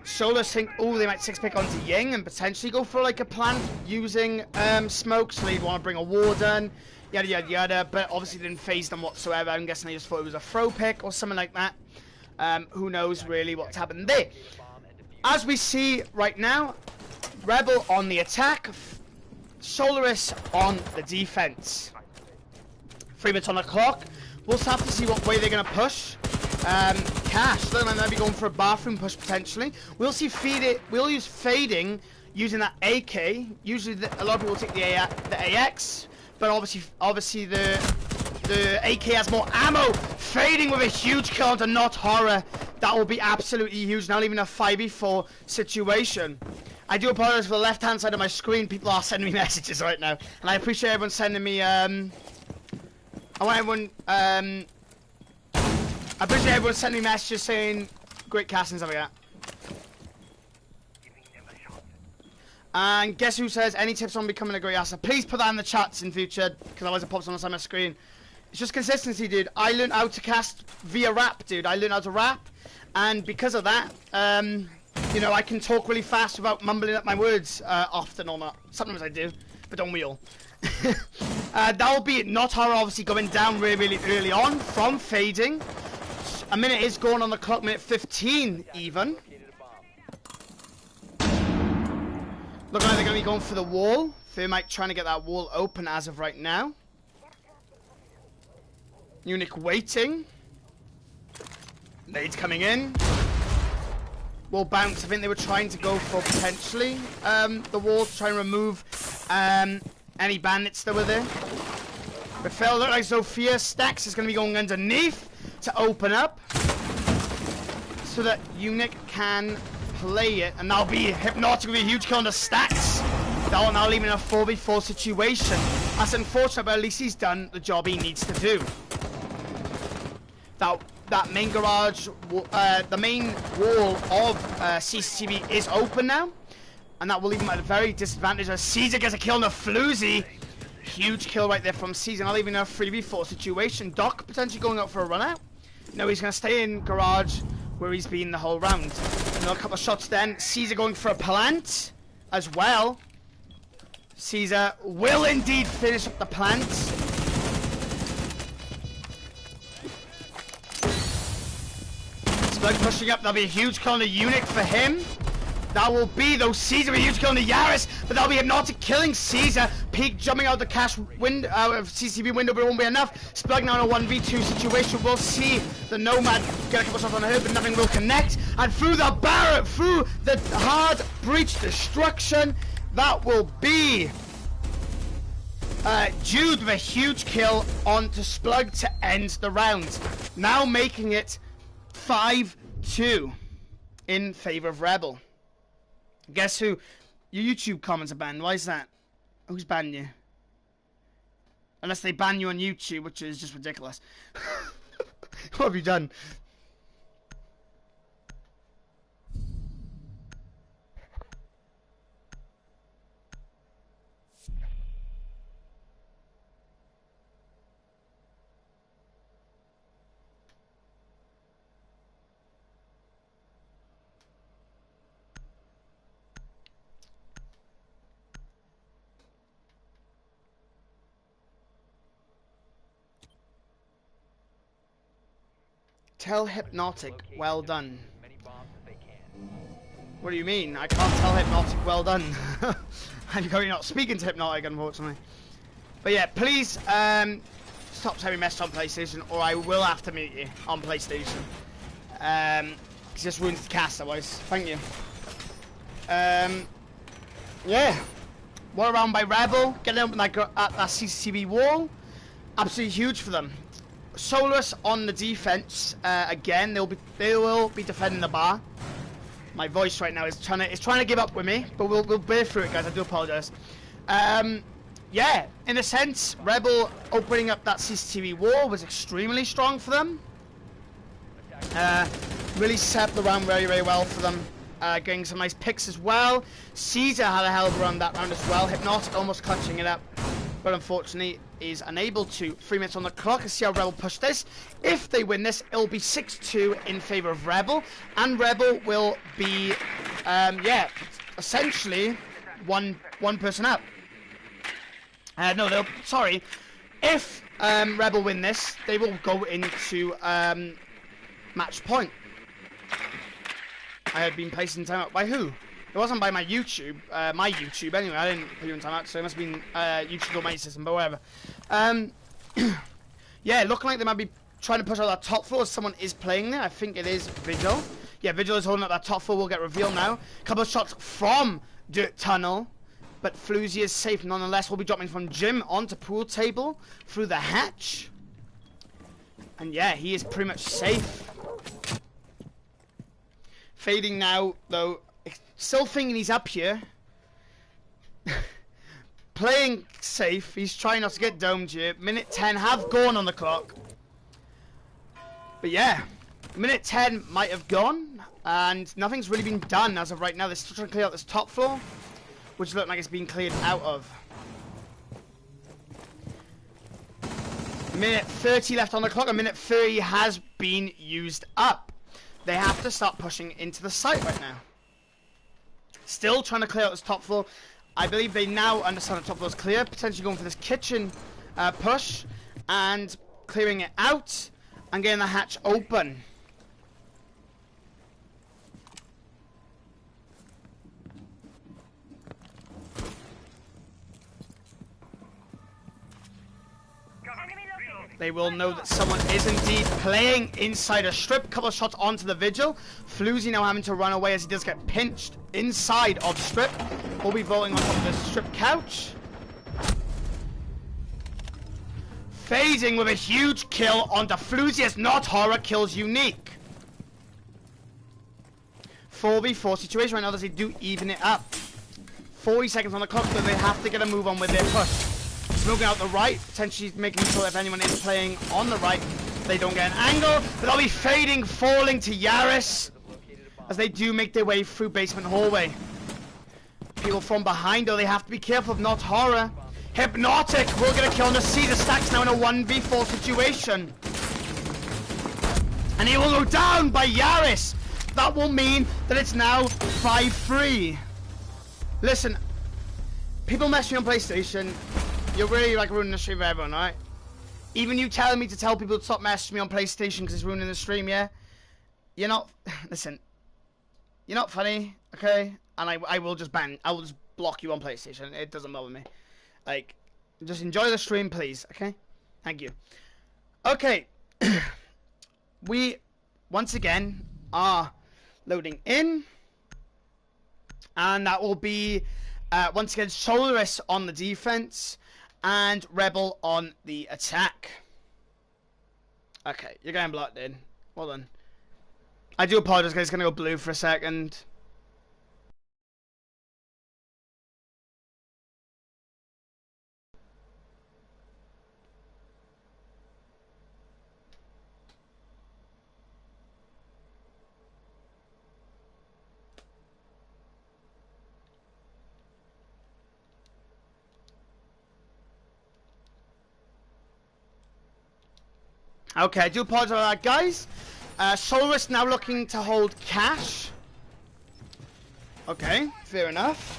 Solaris think, oh, they might 6-pick onto Ying and potentially go for like a plan using smoke, so they'd want to bring a Warden. Yada yada yada, but obviously didn't phase them whatsoever. I'm guessing they just thought it was a throw pick or something like that. Who knows really what's happened there. As we see right now, Rebel on the attack, Solaris on the defense. 3 minutes on the clock. We'll just have to see what way they're going to push. Cash, they might be going for a bathroom push potentially. We'll see we'll use Fading using that AK. Usually a lot of people take the AX. But obviously the AK has more ammo. Fading with a huge kill onto Not Horror. That will be absolutely huge. Not even a 5v4 situation. I do apologize for the left-hand side of my screen. People are sending me messages right now, and I appreciate everyone sending me. I appreciate everyone sending me messages saying great casting stuff like that. And guess who says any tips on becoming a great asset? Please put that in the chats in future, because otherwise it pops on the side of my screen. It's just consistency, dude. I learned how to cast via rap, dude. I learned how to rap, and because of that, You know, I can talk really fast without mumbling up my words often or not. Sometimes I do, but don't we all? That'll be Notar obviously going down really early on from fading. A minute is going on the clock, minute 15 even. Looking like they're going to be going for the wall. Thermite trying to get that wall open as of right now. Unique waiting. Nades coming in. Wall bounce. I think they were trying to go for potentially the wall to try and remove any bandits that were there. But failed. Look like Zofia Stacks is going to be going underneath to open up so that Unique can play it, and that'll be Hypnotic with a huge kill on the Stacks. That'll now leave him in a 4v4 situation. That's unfortunate, but at least he's done the job he needs to do. That main garage, the main wall of CCTV is open now, and that will leave him at a very disadvantage as Caesar gets a kill on the Floozy. Huge kill right there from Caesar, not leaving a 3v4 situation. Doc potentially going out for a run out. No, he's going to stay in garage where he's been the whole round. Another couple of shots then. Caesar going for a plant as well. Caesar will indeed finish up the plant. Slug pushing up. That'll be a huge kill on the Unique for him. That will be, though, Caesar with a huge kill on the Yaris, but that'll be Hypnotic killing Caesar. Peak jumping out the cash window, CCTV window, but it won't be enough. Splug now in a 1v2 situation. We'll see the Nomad get a couple shots on her, but nothing will connect. And through the barrel, through the hard breach destruction, that will be Jude with a huge kill onto Splug to end the round. Now making it 5-2 in favor of Rebel. Guess who? Your YouTube comments are banned. Why is that? Who's banned you? Unless they ban you on YouTube, which is just ridiculous. What have you done? Tell Hypnotic, well done. What do you mean? I can't tell Hypnotic, well done. I'm currently not speaking to Hypnotic, unfortunately. But yeah, please stop telling me message on PlayStation, or I will have to meet you on PlayStation. It just ruins the cast otherwise. Thank you. Yeah. What around by Rebel, getting up at that CCTV wall. Absolutely huge for them. Solaris on the defense again. They will be defending the bar. My voice right now is trying to give up with me, but we'll bear through it, guys. I do apologize. Yeah, in a sense, Rebel opening up that CCTV wall was extremely strong for them. Really set up the round very well for them. Getting some nice picks as well. Caesar had a hell of a run that round as well. Hypnotic almost clutching it up, but unfortunately is unable to. 3 minutes on the clock. Let's see how Rebel push this. If they win this, it'll be 6-2 in favor of Rebel, and Rebel will be, yeah, essentially one person up. No, sorry. If Rebel win this, they will go into match point. I had been placed in timeout by who? It wasn't by my YouTube. My YouTube anyway. I didn't put you in timeout, so it must have been YouTube or my system, but whatever. Yeah, looking like they might be trying to push out that top floor. Someone is playing there. I think it is Vigil. Yeah, Vigil is holding up that top floor. Will get revealed now. Couple of shots from Dirt Tunnel, but Floozy is safe nonetheless. Will be dropping from Jim onto pool table through the hatch, and yeah, he is pretty much safe. Fading now, though, still thinking he's up here. Playing safe, he's trying not to get domed here. Minute 10 have gone on the clock. But yeah, minute 10 might have gone, and nothing's really been done as of right now. They're still trying to clear out this top floor, which looks like it's been cleared out of. Minute 30 left on the clock, and minute 30 has been used up. They have to start pushing into the site right now. Still trying to clear out this top floor. I believe they now understand the top floor is clear. Potentially going for this kitchen push and clearing it out and getting the hatch open. They will know that someone is indeed playing inside a strip. Couple of shots onto the Vigil. Floozy now having to run away as he does get pinched inside of the strip. We'll be voting on top of the strip couch. Phasing with a huge kill onto Floozy as Not Horror kills Unique. 4v4 situation right now as they do even it up. 40 seconds on the clock, so they have to get a move on with their push. Smoking out the right, potentially making sure if anyone is playing on the right, they don't get an angle. But they'll be fading, falling to Yaris as they do make their way through basement hallway. People from behind, though, they have to be careful of Not Horror. Hypnotic will get a kill on the Caesar. Stacks now in a 1v4 situation. And he will go down by Yaris. That will mean that it's now 5-3. Listen, people mess me on PlayStation. You're really like ruining the stream for everyone, right? Even you telling me to tell people to stop messaging me on PlayStation because it's ruining the stream, yeah? You're not... Listen. You're not funny, okay? And I will just ban... I will just block you on PlayStation. It doesn't bother me. Like, just enjoy the stream, please, okay? Thank you. Okay. We, once again, are loading in. And that will be, once again, Solaris on the defense. And Rebel on the attack. Okay, you're getting blocked in. Well done. I do apologize, guys. It's going to go blue for a second. Okay, I do apologize for that, guys. Solaris now looking to hold cash. Okay, fair enough.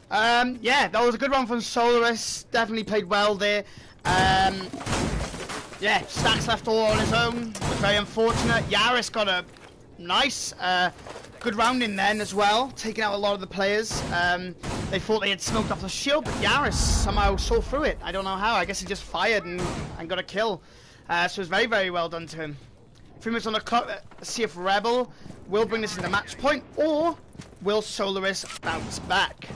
Yeah, that was a good one from Solaris. Definitely played well there. Yeah, Stacks left all on his own. Very unfortunate. Yaris got a nice, good round in then as well, taking out a lot of the players. They thought they had smoked off the shield, but Yaris somehow saw through it. I don't know how. I guess he just fired and got a kill. So it was very, very well done to him. 3 minutes on the clock. Let's see if Rebel will bring this into match point, or will Solaris bounce back?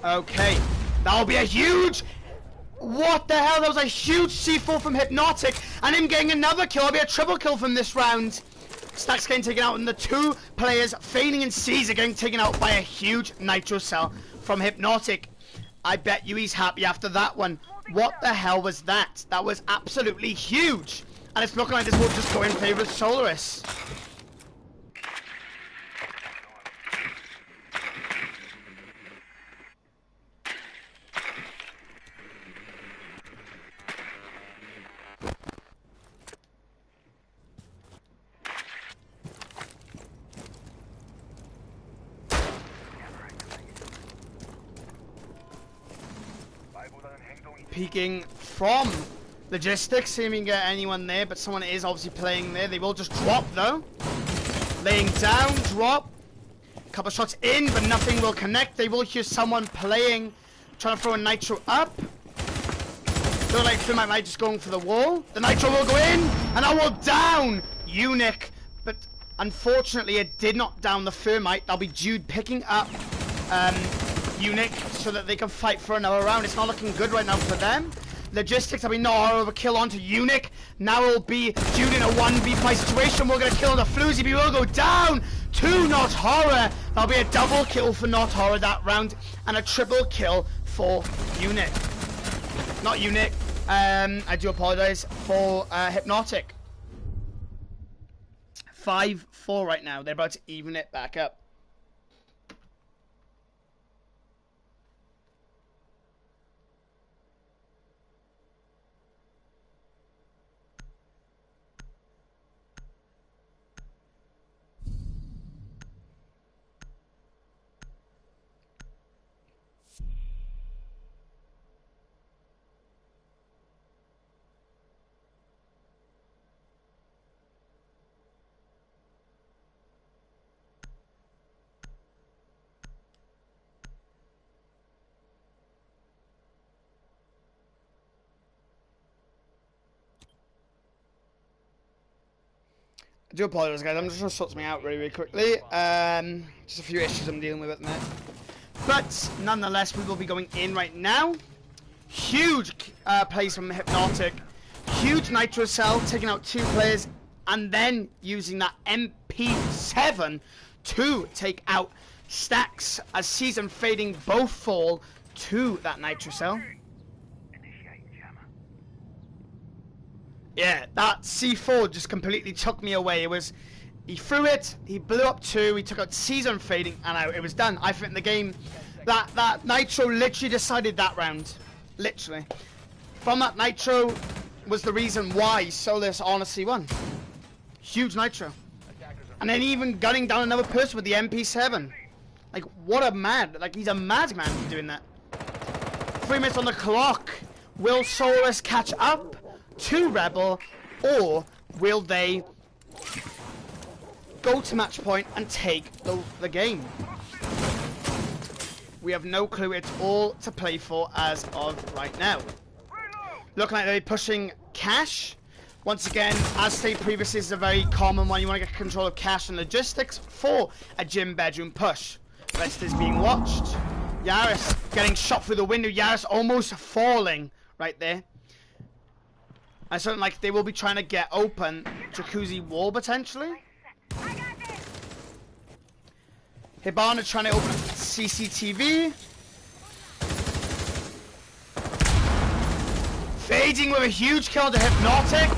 Okay, that'll be a huge... What the hell? That was a huge C4 from Hypnotic, and him getting another kill. It'll be a triple kill from this round. Stacks getting taken out, and the two players, Feigning and Caesar, getting taken out by a huge Nitro Cell from Hypnotic. I bet you he's happy after that one. What the hell was that? That was absolutely huge. And it's looking like this will just go in favor of Solaris. Peeking from Logistics, see if we can get anyone there, but someone is obviously playing there. They will just drop though. Laying down, drop. Couple shots in, but nothing will connect. They will hear someone playing, trying to throw a Nitro up. Look like Thermite might just going for the wall. The Nitro will go in, and I will down Unique. But unfortunately, it did not down the Thermite. That'll be Jude picking up Unique so that they can fight for another round. It's not looking good right now for them. Logistics, I mean, no overkill onto Unique. Now it'll be Jude in a 1v5 situation. We're going to kill the Floozy, but he will go down to Not Horror. That'll be a double kill for Not Horror that round, and a triple kill for Unique. Not Unique, I do apologize, for Hypnotic. 5-4 right now. They're about to even it back up. I do apologise, guys. I'm just going to sort something out really quickly. Just a few issues I'm dealing with at the minute. But nonetheless, we will be going in right now. Huge plays from Hypnotic. Huge Nitro Cell, taking out 2 players, and then using that MP7 to take out Stacks as Season Fading both fall to that Nitro Cell. Yeah, that C4 just completely took me away. It was, he threw it, he blew up 2, he took out Season Fading, and out. It was done. I think the game, that Nitro literally decided that round. Literally. From that Nitro was the reason why Solaris honestly won. Huge Nitro. And then even gunning down another person with the MP7. Like, what a mad, like, he's a madman for doing that. 3 minutes on the clock. Will Solaris catch up to Rebel, or will they go to match point and take the game? We have no clue. It's all to play for as of right now. Looking like they're pushing cash. Once again, as stated previously, this is a very common one. You want to get control of cash and logistics for a gym bedroom push. Rest is being watched. Yaris getting shot through the window. Yaris almost falling right there. I something like they will be trying to get open jacuzzi wall potentially. Hibana trying to open CCTV. Fading with a huge kill to Hypnotic.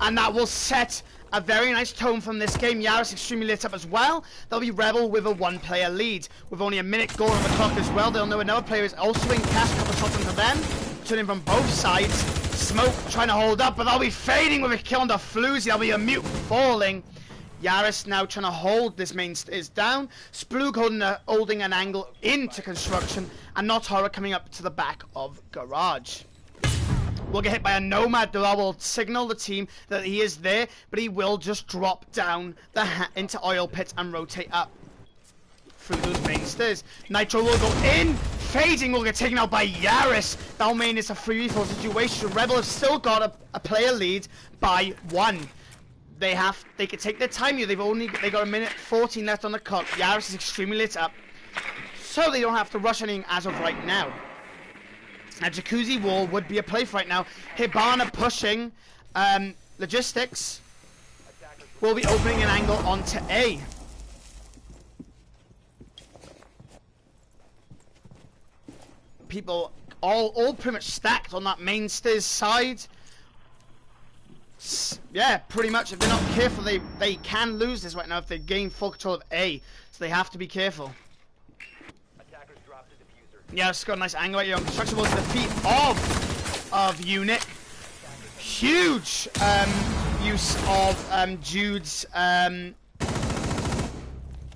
And that will set a very nice tone from this game. Yaris extremely lit up as well. They'll be Rebel with a 1-player lead. With only a minute gone on the clock as well. They'll know another player is also in cash. A couple of shots into them. Turning from both sides. Smoke trying to hold up, but they'll be fading with a kill on the Floozy. There'll be a mute falling. Yaris now trying to hold this main stairs down. Splug holding an angle into construction, and Not Horror coming up to the back of garage. Will get hit by a Nomad. That will signal the team that he is there, but he will just drop down into oil pits and rotate up through those main stairs. Nitro will go in. Fading will get taken out by Yaris. That main is a 3v4 situation. Rebel have still got a player lead by 1. They can take their time here. They got a minute 14 left on the clock. Yaris is extremely lit up, so they don't have to rush anything as of right now. A jacuzzi wall would be a play for right now. Hibana pushing logistics. Will be opening an angle onto A. People all pretty much stacked on that main stairs side. Yeah, pretty much. If they're not careful, they can lose this right now if they gain full control of A. So they have to be careful. Attackers dropped the diffuser. Yeah, it's got a nice angle right here on construction walls to the feet of Unic. Huge use of Jude's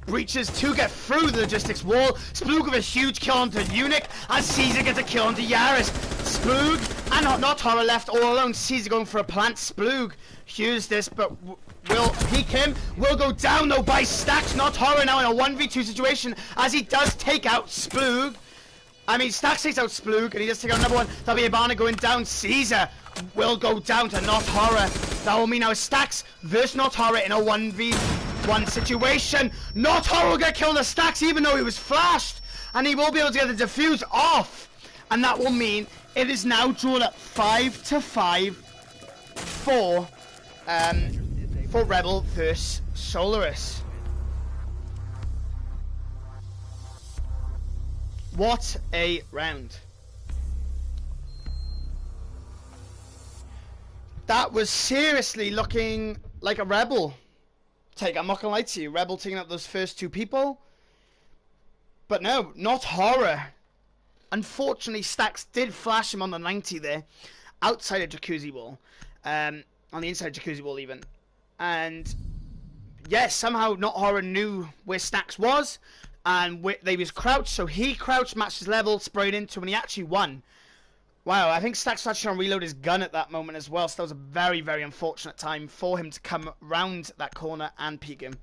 breaches to get through the logistics wall. Splug with a huge kill onto Unic, and Caesar gets a kill onto Yaris. Splug and Not Horror left all alone. Caesar going for a plant. Splug hears this, but will peek him. Will go down though by Stacks. Not Horror now in a 1v2 situation as he does take out Splug. Stacks takes out Splug, and he does take out another one. That'll be Hibana going down. Caesar will go down to Not Horror. That will mean now Stacks versus Not Horror in a 1v1 situation. Not Horror will get killed on Stacks even though he was flashed, and he will be able to get the defuse off. And that will mean it is now drawn up 5-5 for Rebel versus Solaris. What a round. That was seriously looking like a Rebel take. I'm not gonna lie to you. Rebel taking out those first 2 people. But no, not Horror. Unfortunately, Stacks did flash him on the 90 there. Outside of Jacuzzi wall. On the inside of Jacuzzi wall even. And yes, somehow Not Horror knew where Stacks was. And they was crouched. So he crouched, matched his level, sprayed into him, and he actually won. Wow, I think Stacks was actually trying to reload his gun at that moment as well. So that was a very, very unfortunate time for him to come round that corner and peek him.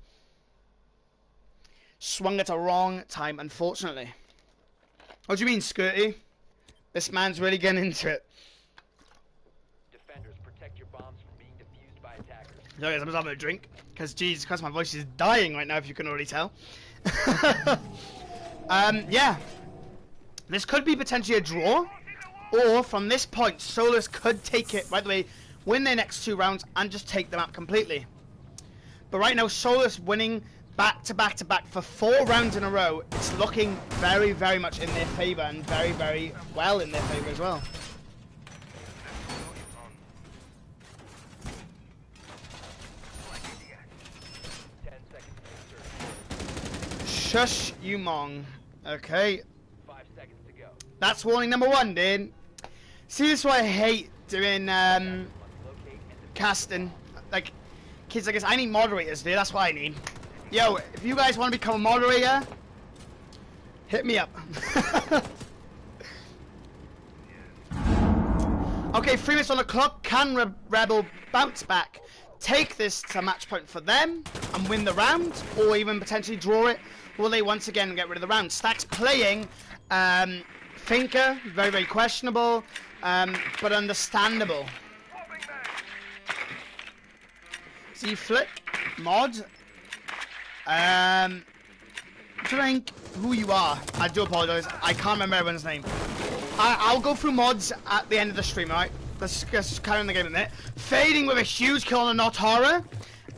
Swung at a wrong time, unfortunately. What do you mean, Skirty? This man's really getting into it. Defenders, protect your bombs from being defused by attackers. So guys, I'm just having a drink. Because, Jesus Christ, my voice is dying right now, if you can already tell. Yeah. This could be potentially a draw. Or, from this point, Solaris could take it, by the way, win their next 2 rounds, and just take the map completely. But right now, Solaris winning back to back to back for 4 rounds in a row. It's looking very, very much in their favour, and very, very well in their favour as well. Shush you mong. Okay. 5 seconds to go. That's warning number 1, dude. See, this is why I hate doing casting. Like, kids like this. I need moderators, dude. That's what I need. Yo, if you guys want to become a moderator, hit me up. Okay, 3 minutes on the clock. Can Rebel bounce back? Take this to match point for them and win the round, or even potentially draw it? Will they once again get rid of the round? Stacks playing Thinker, very, very questionable, but understandable. See, Flick, Mod. Drink who you are. I do apologize. I can't remember everyone's name. I'll go through mods at the end of the stream, alright? Let's just carry on the game in a minute. Fading with a huge kill on a Not Horror.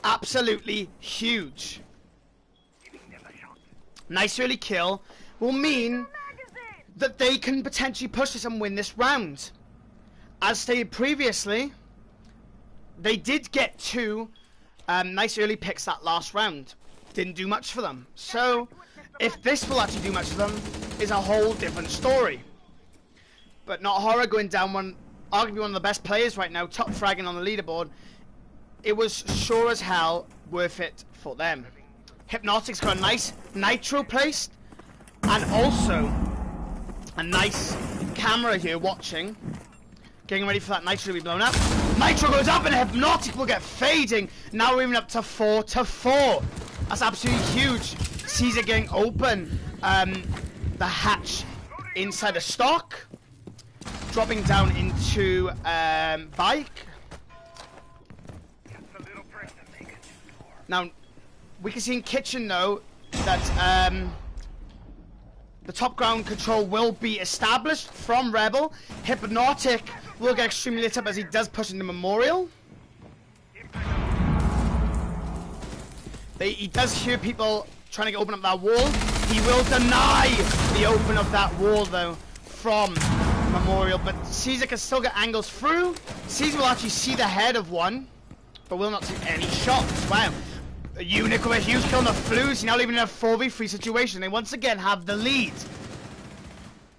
Absolutely huge. Nice early kill will mean that they can potentially push this and win this round. As stated previously, they did get 2 nice early picks that last round. Didn't do much for them. So, if this will actually do much for them, is a whole different story. But Not Horror going down arguably one of the best players right now, top fragging on the leaderboard. It was sure as hell worth it for them. Hypnotic's got a nice nitro placed, and also a nice camera here watching. Getting ready for that nitro to be blown up. Nitro goes up and Hypnotic will get fading. Now we're even up to 4-4. That's absolutely huge. Caesar getting open. The hatch inside the stock. Dropping down into bike. Now, we can see in kitchen though that the top ground control will be established from Rebel. Hypnotic will get extremely lit up as he does push into Memorial. He does hear people trying to open up that wall. He will deny the open of that wall though from Memorial, but Caesar can still get angles through. Caesar will actually see the head of one, but will not see any shots. Wow. A Unique with a huge kill on the Flues. Now leaving in a 4v3 situation. They once again have the lead.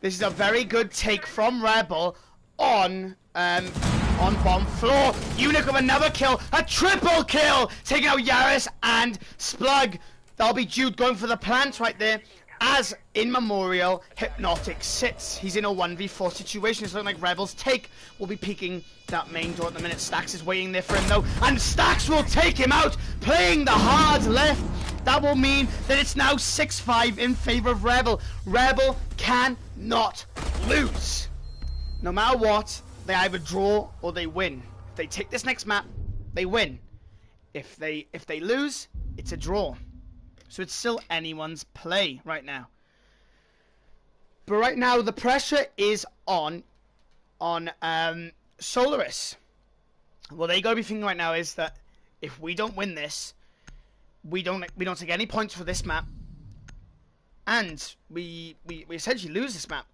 This is a very good take from Rebel on bomb floor. Unique with another kill. A triple kill. Taking out Yaris and Splug. That'll be Jude going for the plant right there. As in Memorial, Hypnotic sits. He's in a 1v4 situation. It's looking like Rebel's take will be peeking that main door at the minute. Stacks is waiting there for him though. And Stacks will take him out. Playing the hard left. That will mean that it's now 6-5 in favor of Rebel. Rebel cannot lose. No matter what, they either draw or they win. If they take this next map, they win. If they lose, it's a draw. So it's still anyone's play right now. But right now the pressure is on Solaris. What they gotta be thinking right now is that if we don't win this, we don't take any points for this map, and we essentially lose this map.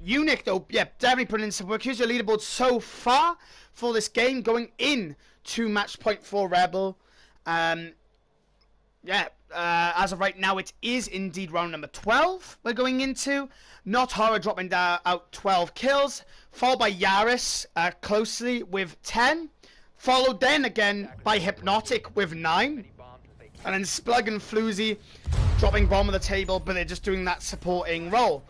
Unique though, yeah, definitely putting in some work. Here's your leaderboard so far for this game, going in to match point for Rebel. Yeah, as of right now, it is indeed round number 12 we're going into. Not Horror dropping down out 12 kills, followed by Yaris closely with 10, followed then again by Hypnotic with 9, and then Splug and Floozy dropping bottom of the table, but they're just doing that supporting role.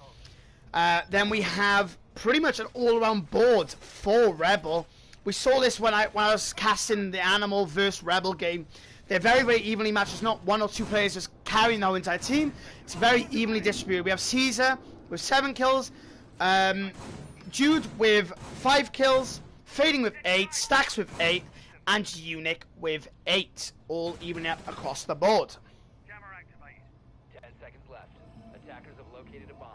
Then we have pretty much an all-around board for Rebel. We saw this when I was casting the Animal vs Rebel game. They're very, very evenly matched. It's not one or two players just carrying the whole entire team. It's very evenly distributed. We have Caesar with 7 kills, Jude with 5 kills, Fading with 8, Stacks with 8, and Unic with 8, all evening up across the board. 10 seconds left. Attackers have located a bomb.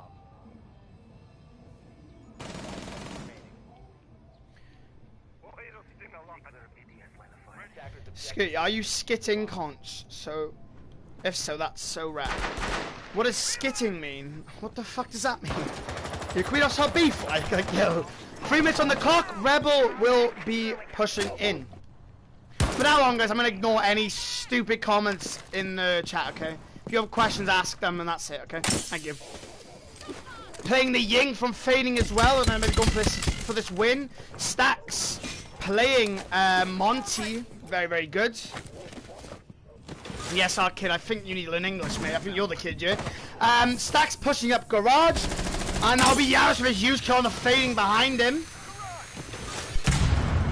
Are you skitting, Conch? So, if so, that's so rad. What does skitting mean? What the fuck does that mean? Can we not start beef? Like, yo. 3 minutes on the clock. Rebel will be pushing in. For now on, guys, I'm gonna ignore any stupid comments in the chat. Okay. If you have questions, ask them, and that's it. Okay. Thank you. Playing the Ying from Fading as well, and I'm gonna go for this win. Stacks playing Monty. Very, very good. Yes, our kid. I think you need to learn English, mate. I think you're the kid, yeah? Stacks pushing up Garage. And that'll be Yaris with a huge kill on the Fading behind him.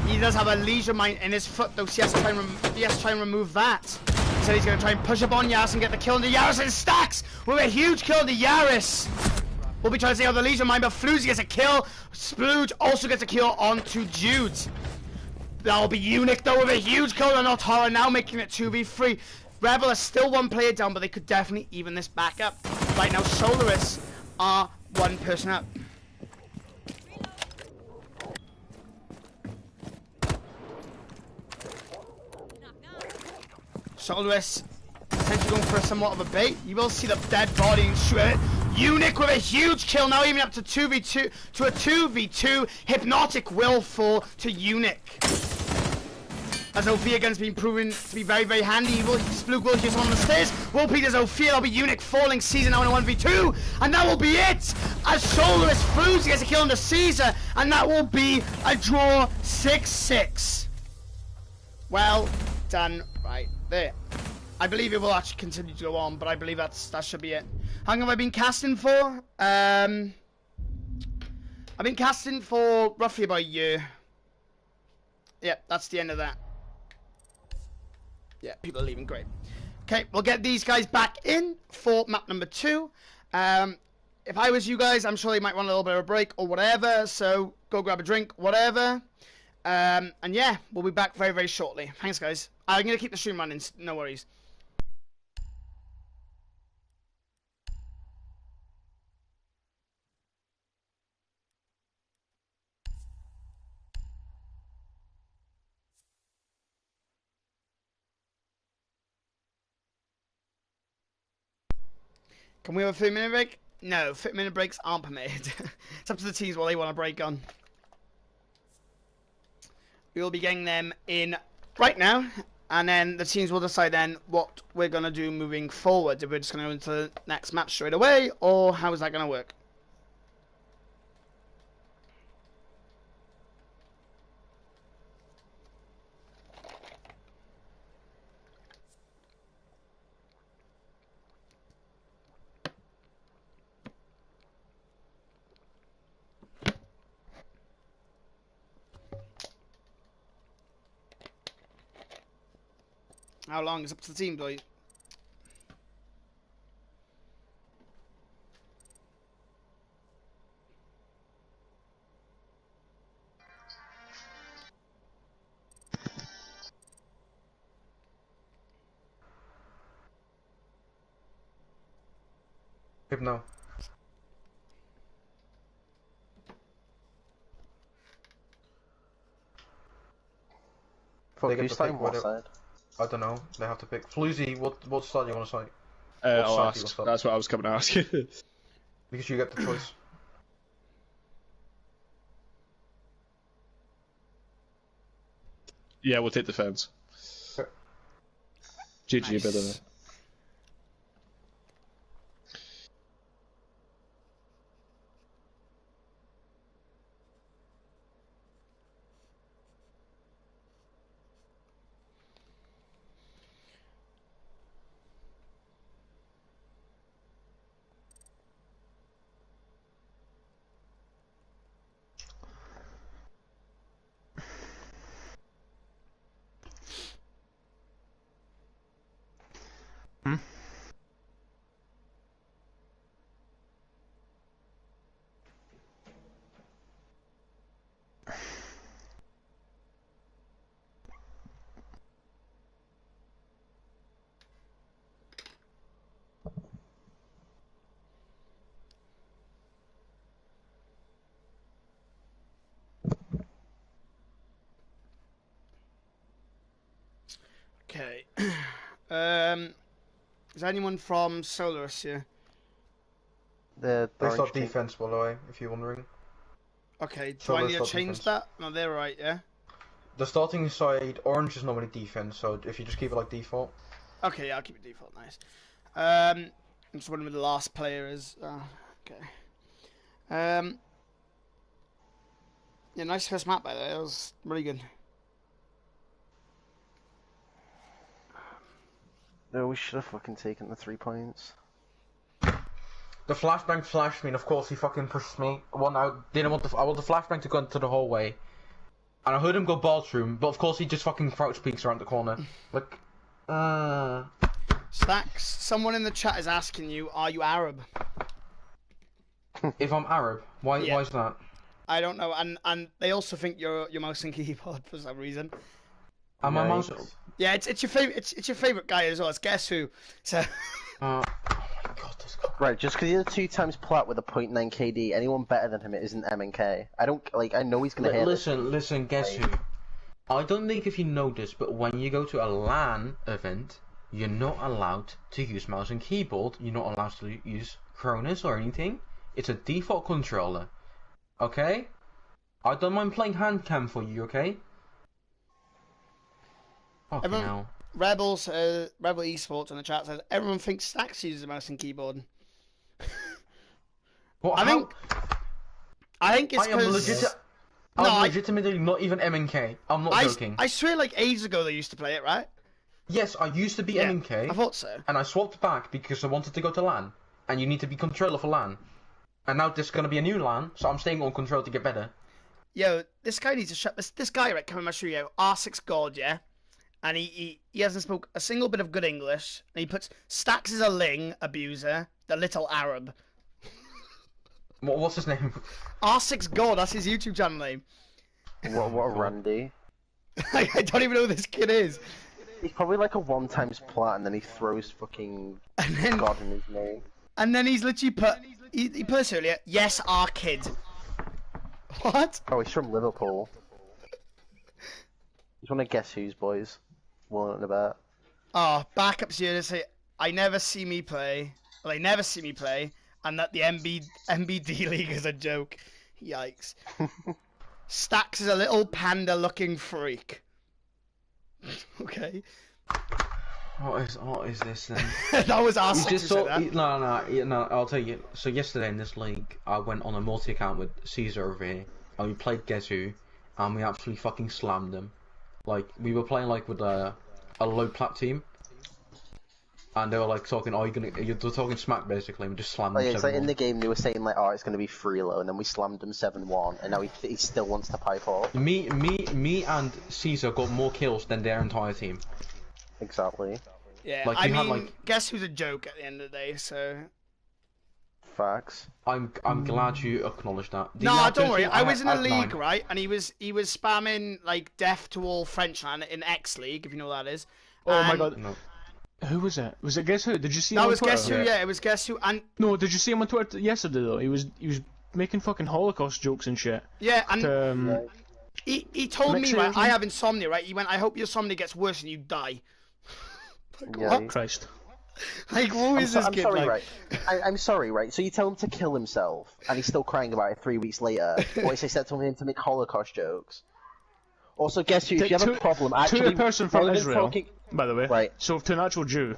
He does have a leisure mine in his foot, though, so he has to try and remove that. He said he's going to try and push up on Yaris and get the kill into Yaris, and Stacks with a huge kill into Yaris. We'll be trying to stay on the leisure mine, but Floozy gets a kill. Splooge also gets a kill onto Jude. That'll be Unic, though, with a huge kill on Not Horror, now making it 2v3. Rebel is still 1 player down, but they could definitely even this back up. Right now, Solaris are 1 person up. Solaris essentially going for somewhat of a bait. You will see the dead body and shoot it. Unic with a huge kill, now even up to 2v2 to a 2v2. Hypnotic will fall to Unic. As Ophia Gun's been proven to be very, very handy. Spluke will use on the stairs. Will Peter's Ophia, that'll be Unic falling Caesar now in a 1v2. And that will be it! As Solaris Floozy gets a kill on the Caesar. And that will be a draw 6-6. Well done right there. I believe it will actually continue to go on, but I believe that should be it. How long have I been casting for? I've been casting for roughly about a year. Yep, that's the end of that. Yeah, people are leaving, great. Okay, we'll get these guys back in for map number 2. If I was you guys, I'm sure they might want a little bit of a break or whatever, so go grab a drink, whatever. And yeah, we'll be back very, very shortly. Thanks, guys. I'm going to keep the stream running, no worries. Can we have a 3-minute break? No, 3-minute breaks aren't permitted. It's up to the teams what they want to break on. We will be getting them in right now, and then the teams will decide then what we're going to do moving forward. If we're just going to go into the next match straight away, or how is that going to work? How long is up to the team, boys? No. Fuck, who's starting what side? I don't know. They have to pick. Floozy, what side do you want to side? I'll ask. That's what I was coming to ask you. Because you get the choice. Yeah, we'll take defense. Okay. GG, Nice. brother. Okay. Is anyone from Solaris here? They start defense, by the way, if you're wondering. Okay, do I need to change that? No, they're right, yeah? The starting side, orange is normally defense, so if you just keep it like default. Okay, yeah, I'll keep it default, nice. I'm just wondering who the last player is. Okay. Yeah, nice first map, by the way. That was really good. No, we should have fucking taken the 3 points. The flashbang flashed me, and of course he fucking pushed me. I want the flashbang to go into the hallway. And I heard him go bathroom, but of course he just fucking crouch peeks around the corner. Like, Stacks, someone in the chat is asking you, are you Arab? If I'm Arab, why is that? I don't know, and they also think you're mouse and keyboard for some reason. Am I mouse? Yeah, it's your favorite. It's your favorite guy as well. It's Guess Who. So. Oh my god, this guy. Right, just because he's a 2 times plat with a 0.9 KD, anyone better than him isn't MNK. I don't I know he's gonna hit. Listen, Guess Who? I don't think if you know this, but when you go to a LAN event, you're not allowed to use mouse and keyboard. You're not allowed to use Cronus or anything. It's a default controller. Okay? I don't mind playing hand cam for you. Okay? Okay, now. Rebel Esports in the chat says everyone thinks Stacks uses a mouse and keyboard. What? I think it's because I'm legitimately not even MNK. I'm not joking. I swear, like ages ago they used to play it, right? Yes, I used to be MNK. I thought so. And I swapped back because I wanted to go to LAN, and you need to be controller for LAN. And now there's gonna be a new LAN, so I'm staying on control to get better. Yo, this guy needs to shut this guy right coming my studio, R6 God, yeah? And he hasn't spoke a single bit of good English, and he puts Stacks is a Ling abuser, the little Arab. What's his name? R6 God, that's his YouTube channel name. What a Randy. I don't even know who this kid is. He's probably like a 1 times plat, and then he throws fucking God in his name. And then he's literally put, he put earlier, yes, our kid. What? Oh, he's from Liverpool. He's one of Guess Who's boys. One about. Oh, backups here to say, I never see me play. Well, they never see me play, and that the NBD league is a joke. Yikes. Stacks is a little panda-looking freak. Okay. What is this then? That was awesome. No, I'll tell you. So yesterday in this league, I went on a multi-account with Caesar over here, and we played Guess Who, and we absolutely fucking slammed them. Like, we were playing like with a low plat team, and they were like talking, you're talking smack basically, and we just slammed them 7-1. It's like in the game they were saying like, oh, it's gonna be free low, and then we slammed them 7-1, and now he still wants to pipe up. Me and Caesar got more kills than their entire team. Exactly. Yeah, like, I mean, Guess Who's a joke at the end of the day, so... Facts. I'm glad you acknowledged that. No, don't worry. I was in a league, right? And he was spamming like death to all Frenchland in X League, if you know what that is. Oh my god. No. Who was it? Was it Guess Who? Did you see him on Twitter? That was Guess Who, yeah, it was Guess Who. And no, did you see him on Twitter yesterday though? He was making fucking Holocaust jokes and shit. Yeah, and he told me, right, I have insomnia, right? He went, I hope your insomnia gets worse and you die. Like, yeah, what? Christ. Like, who is this kid? Sorry, like? right? I'm sorry, right? So you tell him to kill himself, and he's still crying about it 3 weeks later. Or you say to him to make Holocaust jokes. Also, Guess Who? If you have a problem, actually, to a person from Israel. by the way. Right. So to an actual Jew.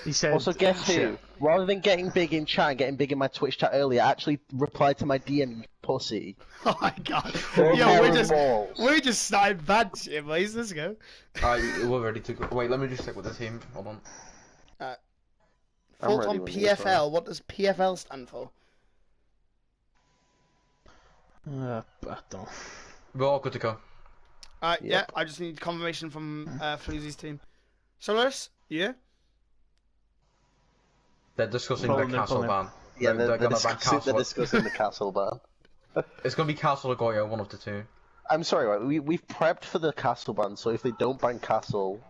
He said. Also, guess who? Rather than getting big in chat and getting big in my Twitch chat earlier, I actually replied to my DM, you pussy. Oh my god. Yo, we just started bad shit, boys. Let's go. We're ready to go. Wait, let me just check with the team. Hold on. Fault on PFL. What does PFL stand for? I don't. We're all good to go. Alright, yeah, I just need confirmation from Floozy's team. Solaris, yeah? They're discussing the castle ban. Yeah, they're gonna ban castle. They're discussing the castle ban. It's gonna be Castle or Goyo, one of the two. I'm sorry, right? We've prepped for the castle ban, so if they don't ban castle,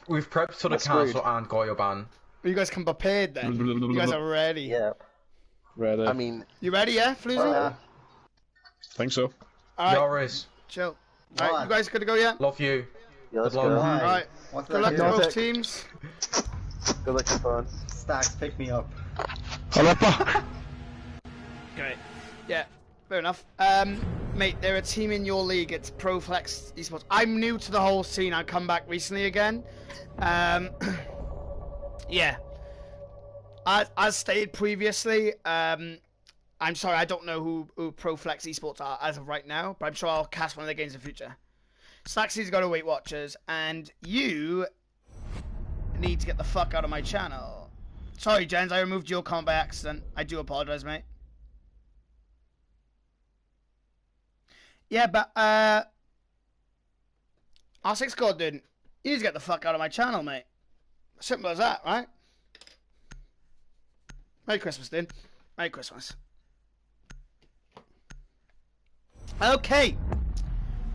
We've prepped for the castle and Goyo ban. You guys come prepared then. You guys are ready. Yeah. Ready. I mean, you ready? Yeah, Floozy. Think so. Alright. Yoris. Chill. Alright, you guys good to go yet? Love you. yeah, let's Good go. luck. Alright. Good luck to both teams. Good luck, fun. Stacks, pick me up. Great. Yeah, fair enough. Mate, they're a team in your league. It's ProFlex Esports. I'm new to the whole scene. I come back recently again. Yeah. As stated previously, I'm sorry, I don't know who ProFlex Esports are as of right now, but I'm sure I'll cast one of their games in the future. Slaxy's got to Weight Watchers, and you need to get the fuck out of my channel. Sorry, Jens, I removed your comment by accident. I do apologize, mate. Yeah, but, R6 God, dude, you need to get the fuck out of my channel, mate. Simple as that, right? Merry Christmas, dude. Merry Christmas. Okay.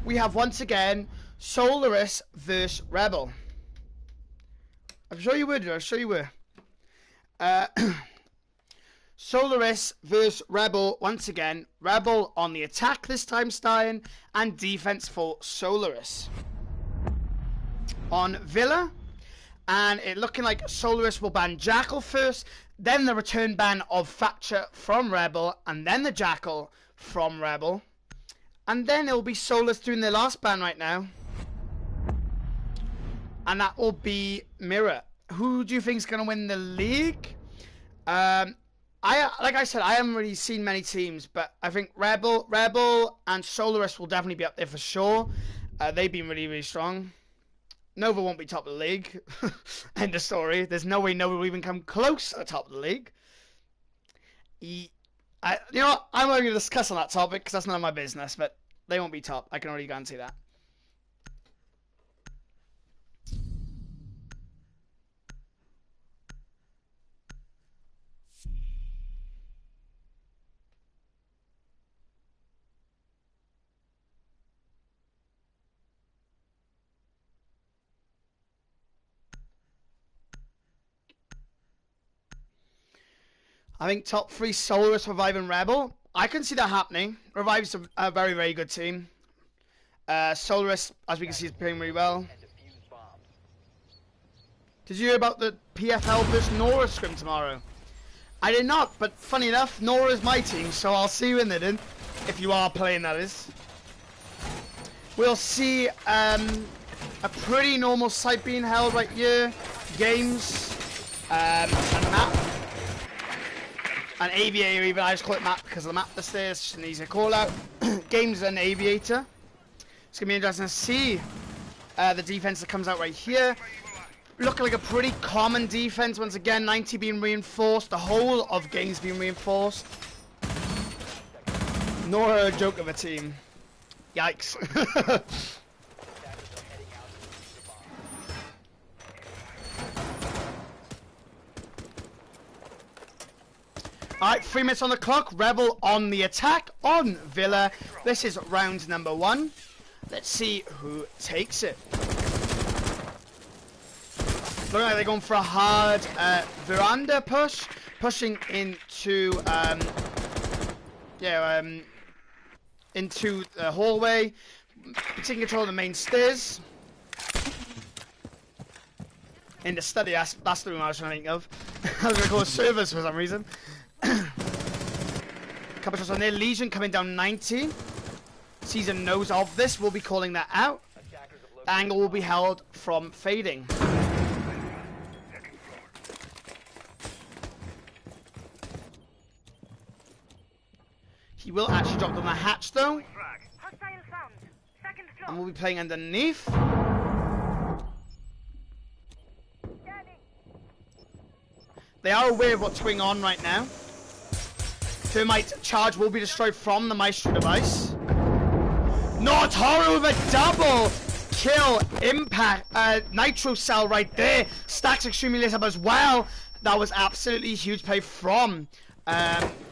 We have once again Solaris versus Rebel. I'm sure you would, I'm sure you were. Solaris versus Rebel once again. Rebel on the attack this time, Stein, and defense for Solaris. On Villa, and it looking like Solaris will ban Jackal first, then the return ban of Thatcher from Rebel, and then the Jackal from Rebel. And then it will be Solaris doing their last ban right now. And that will be Mira. Who do you think is going to win the league? Like I said, I haven't really seen many teams, but I think Rebel and Solaris will definitely be up there for sure. They've been really, really strong. Nova won't be top of the league. End of story. There's no way Nova will even come close to the top of the league. You know what? I'm not going to discuss on that topic because that's none of my business, but they won't be top. I can already guarantee that. I think top 3 Solaris, Revive, and Rebel. I can see that happening. Revive's a very, very good team. Solaris, as we can see, is playing really well. Did you hear about the PFL versus Nora scrim tomorrow? I did not, but funny enough, Nora is my team, so I'll see you in there then. If you are playing, that is. We'll see a pretty normal site being held right here. Games, and map. An aviator even, I just call it map because of the map that's there, it's just an easy call out. Games and aviator. It's going to be interesting to see the defense that comes out right here. Looking like a pretty common defense once again, 90 being reinforced, the whole of games being reinforced. Nor a joke of a team. Yikes. Alright, 3 minutes on the clock. Rebel on the attack on Villa. This is round number 1. Let's see who takes it. Looking like they're going for a hard veranda push. Pushing into, into the hallway. Taking control of the main stairs. In the study, that's the room I was trying to think of. I was going to call it servers for some reason. Couple shots on there. Legion coming down 90. Season knows of this. We'll be calling that out. angle will be held from fading. He will actually drop down the hatch though. And we'll be playing underneath. They are aware of what's going on right now. Thermite charge will be destroyed from the Maestro device. Not horror with a double kill impact. Nitro cell right there. Stacks extremely lit up as well. That was absolutely huge play from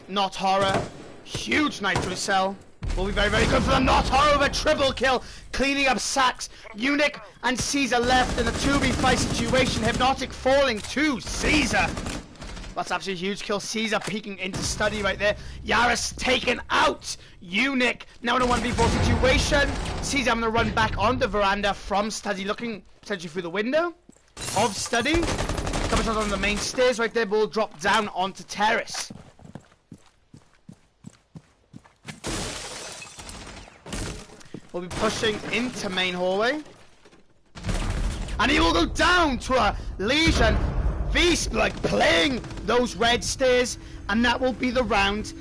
Not Horror. Huge Nitro cell. Will be very, very good for them. Not Horror with a triple kill. Cleaning up sacks. Unic and Caesar left in a 2v5 situation. Hypnotic falling to Caesar. That's absolutely huge kill. Caesar peeking into study right there. Yaris taken out. Unic now in a 1v4 situation. Caesar having to run back on the veranda from study, looking potentially through the window of study. Couple shots on the main stairs right there. Ball drop down onto terrace. We'll be pushing into main hallway. And he will go down to a Legion. Beast like playing those red stairs, and that will be the round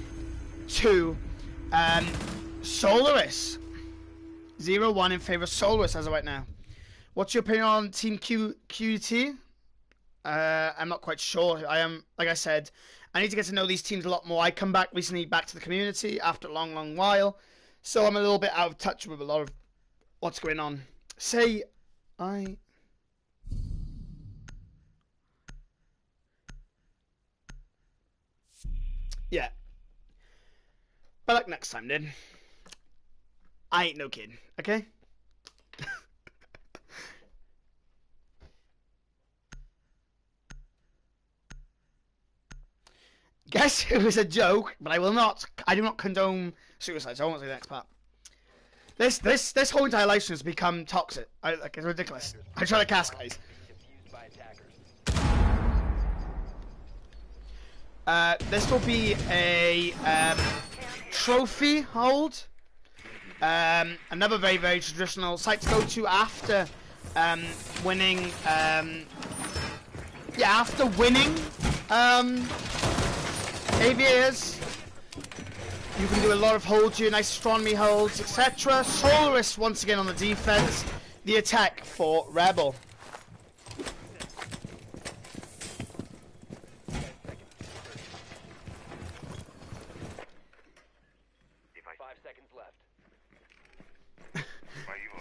to Solaris. 0-1 in favor of Solaris as of right now. What's your opinion on Team QT? I'm not quite sure. I am, like I said, I need to get to know these teams a lot more. I come back recently back to the community after a long while, so I'm a little bit out of touch with a lot of what's going on. Yeah. But like next time, then. I ain't no kid, okay? Guess it was a joke, but I do not condone suicide, so I won't say the next part. This whole entire live stream has become toxic. Like, it's ridiculous. I try to cast guys. This will be a trophy hold. Another very, very traditional site to go to after winning. After winning Aviators. You can do a lot of holds here, nice astronomy holds, etc. Solaris once again on the defense. The attack for Rebel.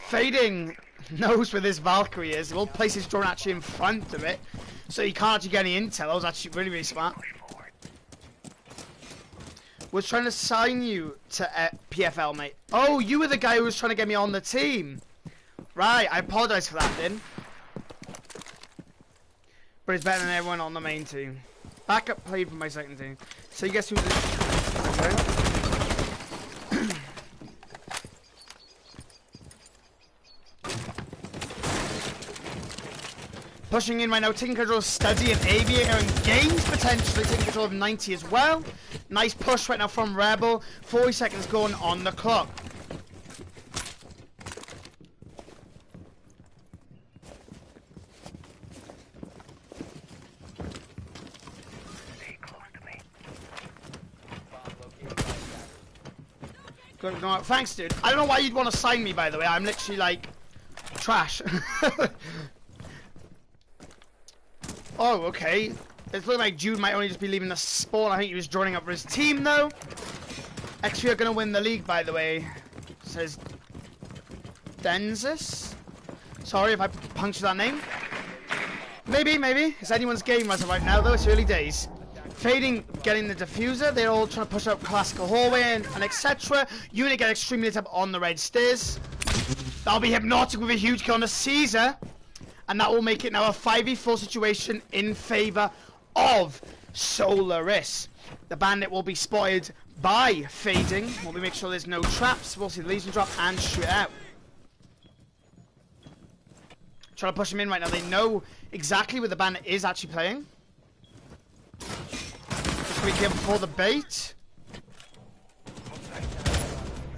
Fading knows where this Valkyrie is. He will place his drone actually in front of it, so he can't actually get any intel. That was actually really, really smart. Was trying to sign you to PFL, mate. Oh, you were the guy who was trying to get me on the team. Right, I apologise for that, then. But it's better than everyone on the main team. Backup played for my second team. So you guess who's okay. Pushing in right now, taking control of Study and Aviator and Games potentially taking control of 90 as well. Nice push right now from Rebel. 40 seconds going on the clock. Good, no, thanks, dude. I don't know why you'd want to sign me, by the way. I'm literally like trash. Oh, okay. It's looking like Jude might only just be leaving the spawn. I think he was joining up for his team, though. XP are going to win the league, by the way. Says Denzis. Sorry if I punctured that name. Maybe. It's anyone's game as of right now, though. It's early days. Fading, getting the diffuser. They're all trying to push up classical hallway and etc. Unit get extremely lit up on the red stairs. That'll be Hypnotic with a huge kill on the Caesar. And that will make it now a 5v4 situation in favour of Solaris. The bandit will be spotted by Fading. We'll make sure there's no traps. We'll see the Legion drop and shoot out. Trying to push him in right now. They know exactly where the bandit is actually playing. Just be careful for the bait.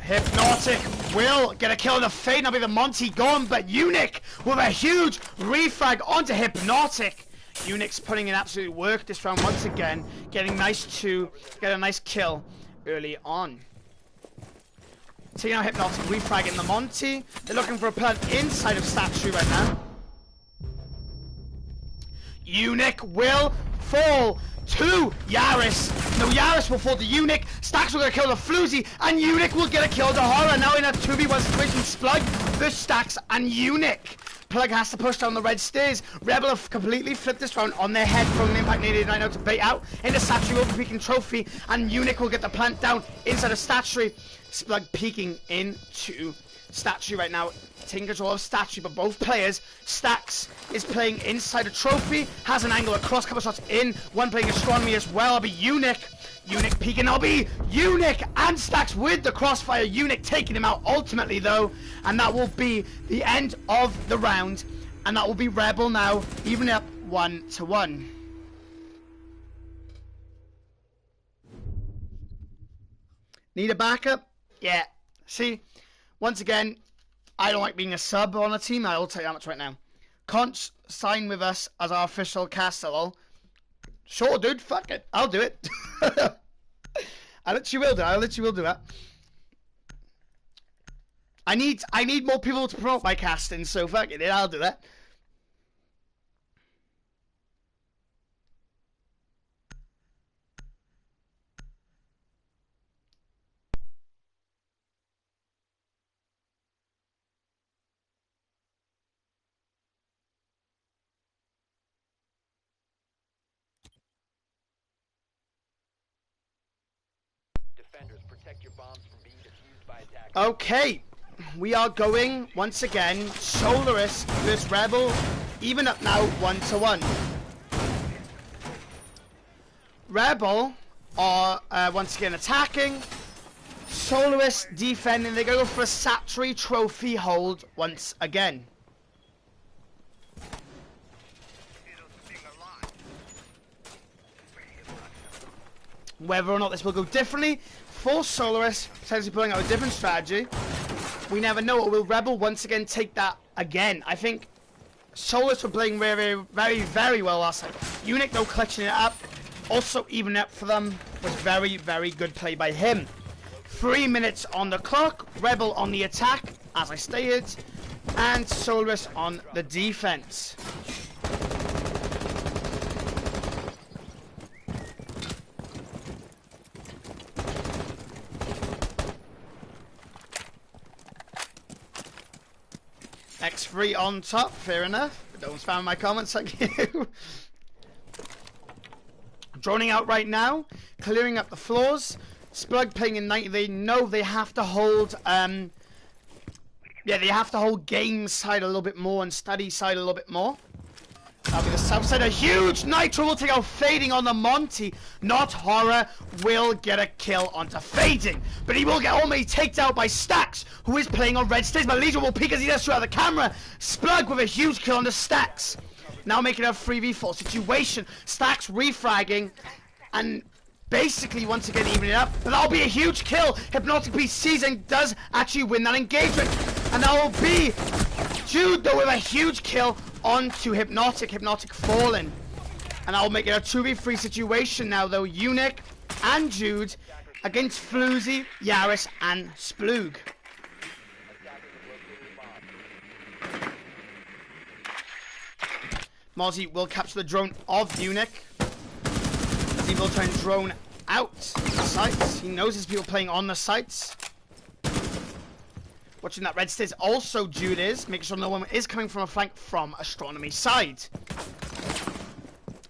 Hypnotic will get a kill on the Fade. Now be the Monty gone, but Unique with a huge refrag onto Hypnotic. Unique's putting in absolute work this round once again, getting a nice kill early on. Taking out Hypnotic, refragging the Monty. They're looking for a plant inside of Statue right now. Unique will fall to Yaris. No, Yaris will fall to Unique. Stacks will get a kill to Floozy, and Unique will get a kill to Horror. Now in a 2v1 situation, Splug versus Stacks and Unique. Plug has to push down the red stairs. Rebel have completely flipped this round on their head, throwing an Impact 89 out to bait out into Statue overpeaking Trophy, and Unique will get the plant down inside of Statue. Splug peeking into Statue right now, taking control of Statue, but both players, Stacks is playing inside a Trophy, has an angle across, couple shots in, one playing Astronomy as well. I'll be Unique peeking, I'll be Unique and Stacks with the crossfire. Unique taking him out ultimately though, and that will be the end of the round, and that will be Rebel now, even up 1-1. Need a backup? Yeah. See, once again, I don't like being a sub on a team, I will tell you that much right now. Conch, sign with us as our official caster, lol. Sure, dude, fuck it, I'll do it. I literally will do that. I need more people to promote my casting, so fuck it, I'll do that. Defenders, protect your bombs from being defused by attackers. Okay, we are going once again Solaris versus Rebel, even up now 1-1. Rebel are once again attacking, Solaris defending. They go for a Satri Trophy hold once again. Whether or not this will go differently for Solaris, potentially pulling out a different strategy, we never know. Or will Rebel once again take that again? I think Solaris were playing very well last time. Unique though clutching it up, also even up for them, was very good play by him. 3 minutes on the clock, Rebel on the attack, as I stated, and Solaris on the defense. X3 on top, fair enough. Don't spam my comments, thank you. Droning out right now, clearing up the floors. Splug playing in 90, they know they have to hold, yeah, they have to hold game side a little bit more and study side a little bit more. That'll be the south side. A huge Nitro will take out Fading on the Monty. Not Horror will get a kill onto Fading, but he will get already taken out by Stacks, who is playing on red stage. But Legion will peek as he does throughout the camera. Splug with a huge kill onto Stacks. Now making a 3v4 situation. Stacks refragging and basically once again evening it up. But that'll be a huge kill. Hypnotic Beast sees and does actually win that engagement. And that will be Jude though with a huge kill onto Hypnotic. Hypnotic falling. And that'll make it a 2v3 situation now though. Unique and Jude against Floozy, Yaris and Splug. Mozzie will capture the drone of Unique. He will try and drone out the sites. He knows there's people playing on the sites. Watching that red stairs. Also Jude is making sure no one is coming from a flank from Astronomy side.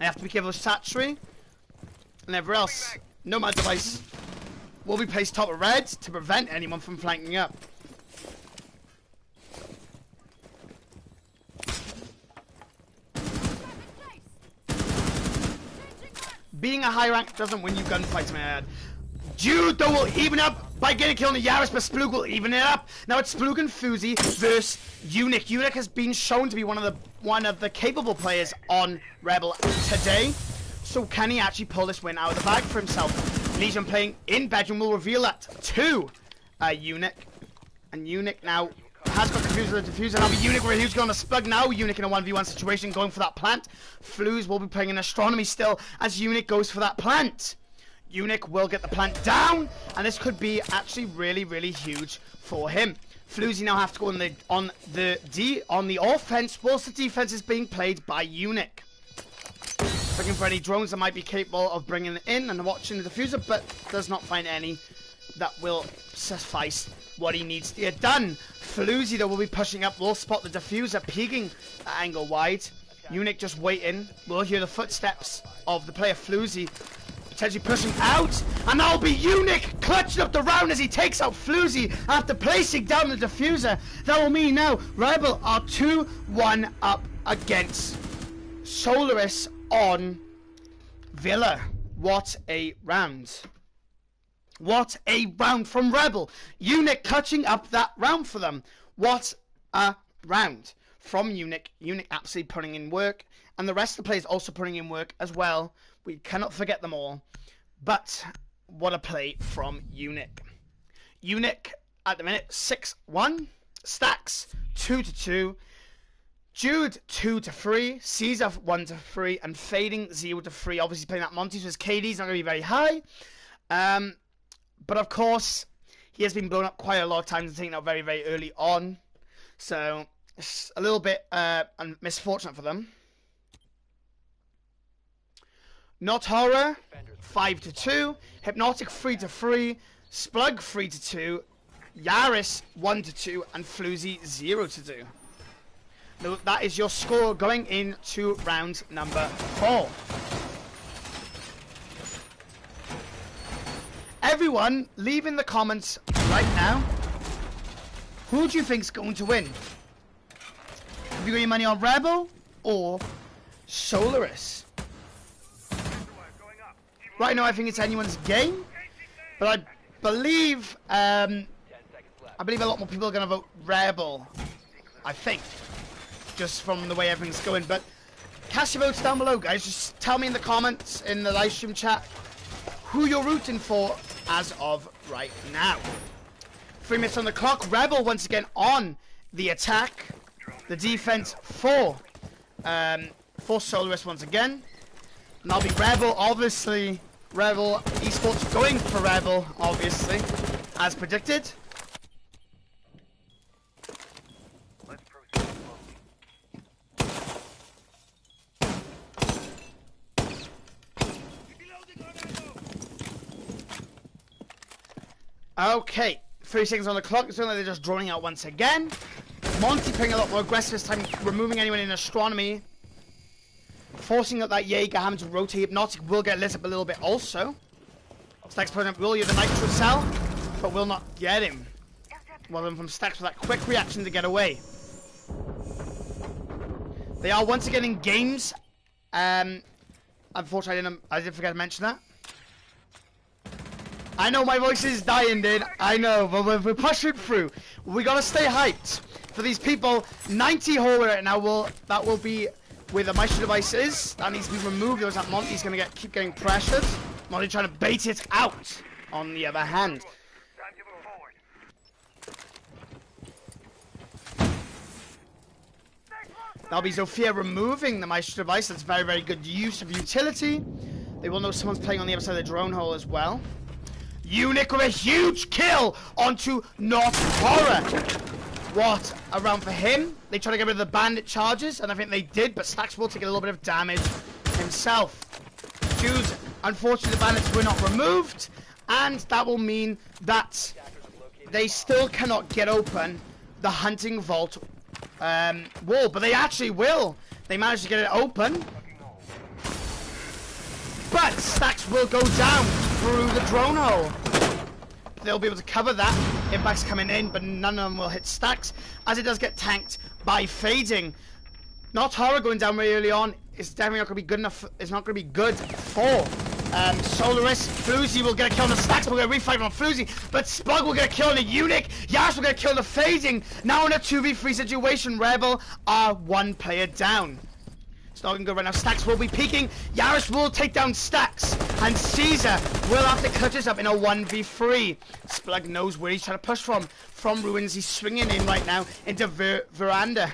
I have to be careful of Satchery and everywhere else. Nomad device will be placed top of red to prevent anyone from flanking up. Being a high rank doesn't win you gunfights, man. Jude though will even up by getting a kill on the Yaris, but Splug will even it up. Now it's Splug and Foozy versus Unique. Unique has been shown to be one of the capable players on Rebel today. So can he actually pull this win out of the bag for himself? Legion playing in bedroom will reveal that to Eunuch. And Eunuch now has got confused with the diffuser. Now Eunuch where he's going to Spug now. Eunuch in a 1v1 situation going for that plant. Flues will be playing in Astronomy still as Eunuch goes for that plant. Eunuch will get the plant down, and this could be actually really, really huge for him. Floozy now have to go on the offense, whilst the defense is being played by Eunuch. Looking for any drones that might be capable of bringing it in and watching the diffuser, but does not find any that will suffice what he needs to get done. Floozy though will be pushing up, will spot the diffuser peeking at angle wide. Eunuch just waiting. We'll hear the footsteps of the player Floozy potentially pushing out, and that'll be Eunuch clutching up the round as he takes out Floozy after placing down the diffuser. That will mean now Rebel are 2-1 up against Solaris on Villa. What a round. What a round from Rebel. Eunuch clutching up that round for them. What a round from Eunuch. Eunuch absolutely putting in work, and the rest of the players also putting in work as well. We cannot forget them all. But what a play from Eunuch. Eunuch at the minute 6-1. Stacks 2-2. Jude 2-3. Caesar 1-3. And Fading 0-3. Obviously playing that Monty, so his KD's not going to be very high. But of course, he has been blown up quite a lot of times and taken out very, very early on. So it's a little bit misfortunate for them. Not Horror 5-2, Hypnotic 3-3, Splug 3-2, Yaris 1-2, and Floozy 0-2. Now, that is your score going into round number 4. Everyone, leave in the comments right now, who do you think's going to win? Have you got your money on Rebel or Solaris? Right now, I think it's anyone's game, but I believe a lot more people are going to vote Rebel. I think, just from the way everything's going. But cast your votes down below, guys. Just tell me in the comments in the live stream chat who you're rooting for as of right now. 3 minutes on the clock. Rebel once again on the attack. The defense for Solaris once again. And that'll be Rebel, obviously. Rebel Esports going for Rebel, obviously, as predicted. Okay, 3 seconds on the clock. It's only they're just drawing out once again. Monty playing a lot more aggressive this time, removing anyone in Astronomy. Forcing up that Jaeger, having to rotate. Hypnotic will get lit up a little bit also. Stacks putting up will use the Nitro Cell, but will not get him. Well done from Stacks for that quick reaction to get away. They are once again in games. Unfortunately, I did forget to mention that. I know my voice is dying, dude. I know, but we're pushing through. We gotta stay hyped for these people. 90 horror right now. That will be where the Maestro devices. That needs to be removed. There's that Monty's gonna keep getting pressured. Monty trying to bait it out. On the other hand, that'll be Zofia removing the Maestro device. That's very, very good use of utility. They will know someone's playing on the other side of the drone hole as well. Eunuch with a huge kill onto Not Horror. What a round for him. They try to get rid of the bandit charges, and I think they did, but Stacks will take a little bit of damage himself. Dude, unfortunately the bandits were not removed, and that will mean that they still cannot get open the hunting vault wall, but they actually will. They managed to get it open, but Stacks will go down through the drone hole. They'll be able to cover that. Impact's coming in, but none of them will hit Stacks, as it does get tanked by Fading. Not Horror going down very early on. It's definitely not going to be good enough. It's not going to be good for Solaris. Floozy will get a kill on the Stacks. We'll get a refight on Floozy, but Splug will get a kill on the Eunuch. Yash will get a kill on the Fading. Now in a 2v3 situation, Rebel are 1 player down. It's not going to go right now. Stacks will be peeking. Yaris will take down Stacks. And Caesar will have to cut us up in a 1v3. Splug knows where he's trying to push from. From Ruins, he's swinging in right now into Veranda.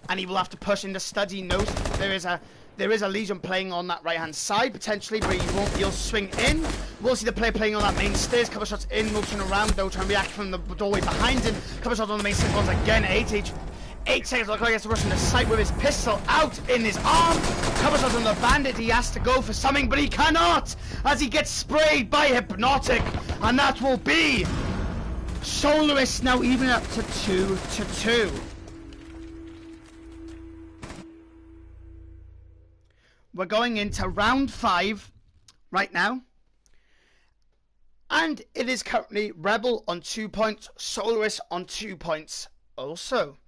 And he will have to push into Study. He knows there is a Legion playing on that right-hand side, potentially, but he'll swing in. We'll see the player playing on that main stairs. Couple shots in, will turn around, though, trying to react from the doorway behind him. Couple shots on the main stairs once again. 8 seconds, like he has to rush into sight with his pistol out in his arm. Couple shots on the bandit, he has to go for something, but he cannot, as he gets sprayed by Hypnotic. And that will be Solaris now even up to 2-2. We're going into round 5 right now. And it is currently Rebel on 2 points, Solaris on 2 points also.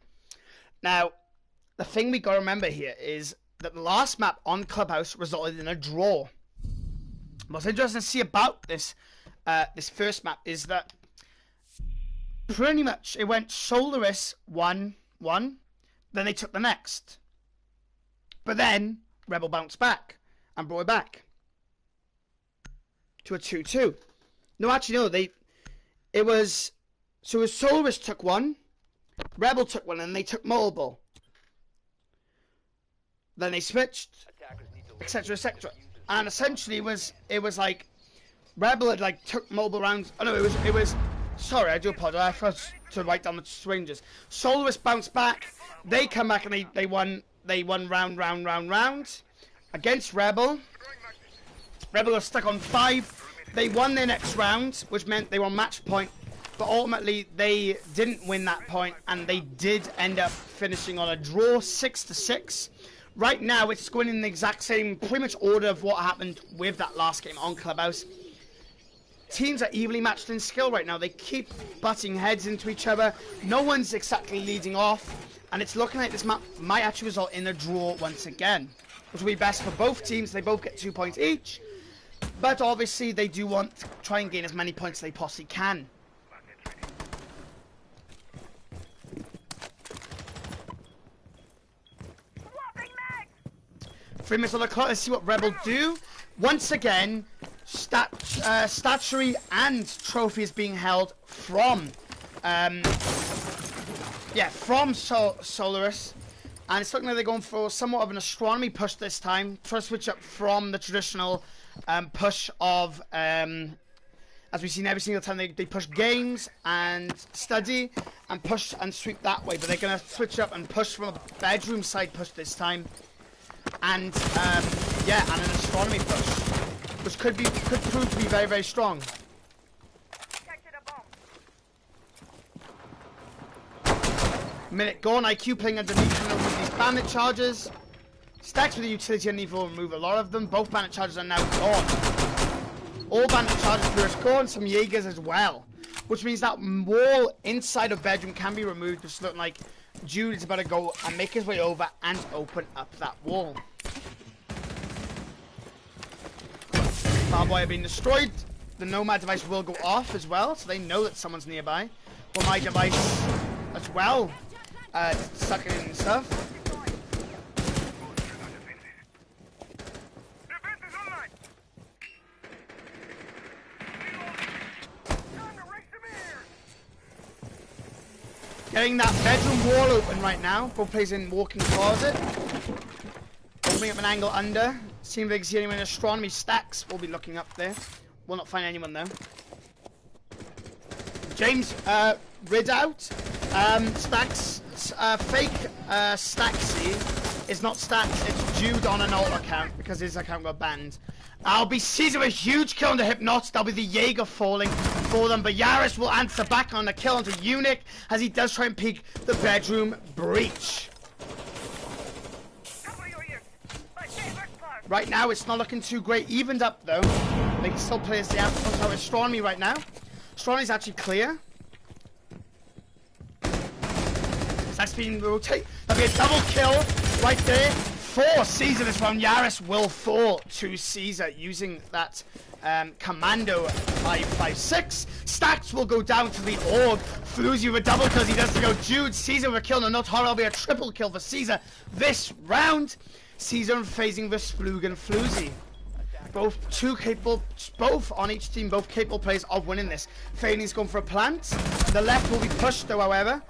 Now, the thing we got to remember here is that the last map on Clubhouse resulted in a draw. What's interesting to see about this first map is that pretty much it went Solaris 1-1, then they took the next. But then Rebel bounced back and brought it back to a 2-2. No, actually, no. It was Solaris took one, Rebel took one, and they took mobile. Then they switched, etc., etc. And essentially, it was like Rebel had like took mobile rounds. Oh no, it was. Sorry, I do apologize. I forgot to write down the ranges. Solaris bounced back. They come back and they won. They won round against Rebel. Rebel was stuck on 5. They won their next round, which meant they were on match point. But ultimately, they didn't win that point, and they did end up finishing on a draw, 6-6. Right now, it's going in the exact same, pretty much order of what happened with that last game on Clubhouse. Teams are evenly matched in skill right now. They keep butting heads into each other. No one's exactly leading off. And it's looking like this map might actually result in a draw once again, which will be best for both teams. They both get 2 points each. But obviously, they do want to try and gain as many points as they possibly can. 3 minutes on the clock. Let's see what Rebel do. Once again, statuary and trophy is being held from, Solaris. And it's looking like they're going for somewhat of an astronomy push this time. Try to switch up from the traditional push of, as we've seen every single time they push games and study and push and sweep that way. But they're going to switch up and push from a bedroom side push this time. And and an astronomy push, which could prove to be very, very strong. Minute gone. IQ playing underneath and over these bandit charges. Stacks with the utility underneath will remove a lot of them. Both bandit charges are now gone. All bandit charges first gone. Some Jaegers as well, which means that wall inside of bedroom can be removed. Just looking like Jude is about to go and make his way over and open up that wall. Firewire being destroyed. The Nomad device will go off as well, so they know that someone's nearby. Well, my device as well, sucking in stuff. Getting that bedroom wall open right now. Both players in walking closet. Opening up an angle under. Seeing if they can see anyone in astronomy. Stacks will be looking up there. Will not find anyone though. James rid out. Stacks fake Stacksy is not Stacks. It's Jude on an alt account because his account got banned. I'll be Caesar with a huge kill on the Hypnots. That'll be the Jaeger falling for them. But Yaris will answer back on the kill onto Eunuch as he does try and peek the bedroom breach. Right now, it's not looking too great. Evened up though. They can still play as the outpost. Astronomy right now. Astronomy's actually clear. That's being rotated. That'll be a double kill right there. For Caesar this round. Yaris will fall to Caesar using that Commando 556. Stacks will go down to the Org. Floozy with a double kill as he does to go. Jude, Caesar with a kill. No, not horror. It'll be a triple kill for Caesar this round. Caesar phasing the Splug and Floozy. both on each team, both capable players of winning this. Fading's going for a plant. The left will be pushed though, however.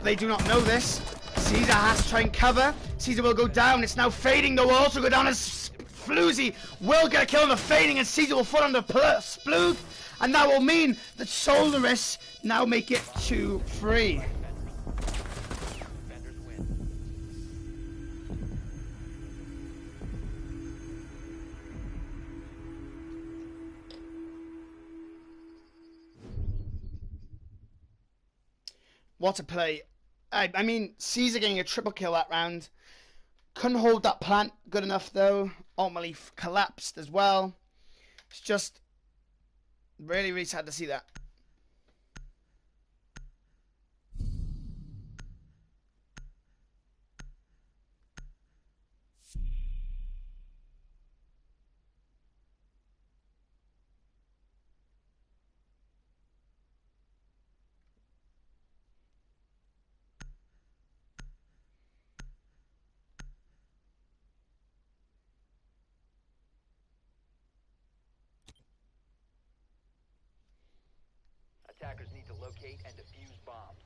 They do not know this. Caesar has to try and cover. Caesar will go down. It's now Fading though, will also go down as Floozy will get a kill on the Fading, and Caesar will fall under Splooth. And that will mean that Solaris now make it 2-3. What a play. I mean, Caesar getting a triple kill that round. Couldn't hold that plant good enough though. Ultimately collapsed as well. It's just really, really sad to see that. Attackers need to locate and defuse bombs.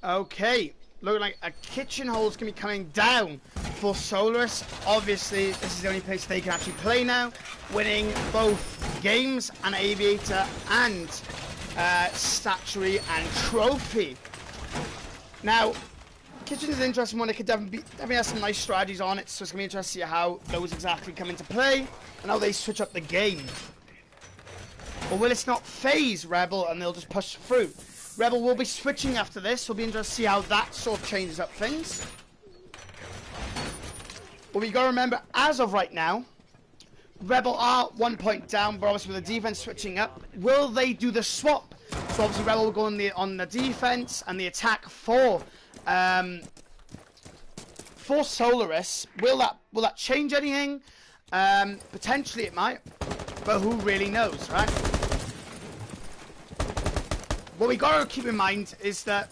Okay, looking like a kitchen hole's gonna be coming down for Solaris. Obviously, this is the only place they can actually play now, winning both games, an aviator and statuary and trophy. Now, kitchen is an interesting one. It could definitely have some nice strategies on it, so it's gonna be interesting to see how those exactly come into play and how they switch up the game. Or will it not phase Rebel and they'll just push through? Rebel will be switching after this, so it'll be interesting to see how that sort of changes up things. But we gotta remember, as of right now, Rebel are 1 point down, but obviously with the defense switching up, will they do the swap? So obviously Rebel will go on the defense and the attack for Solaris. Will that change anything? Potentially it might, but who really knows, right? What we gotta keep in mind is that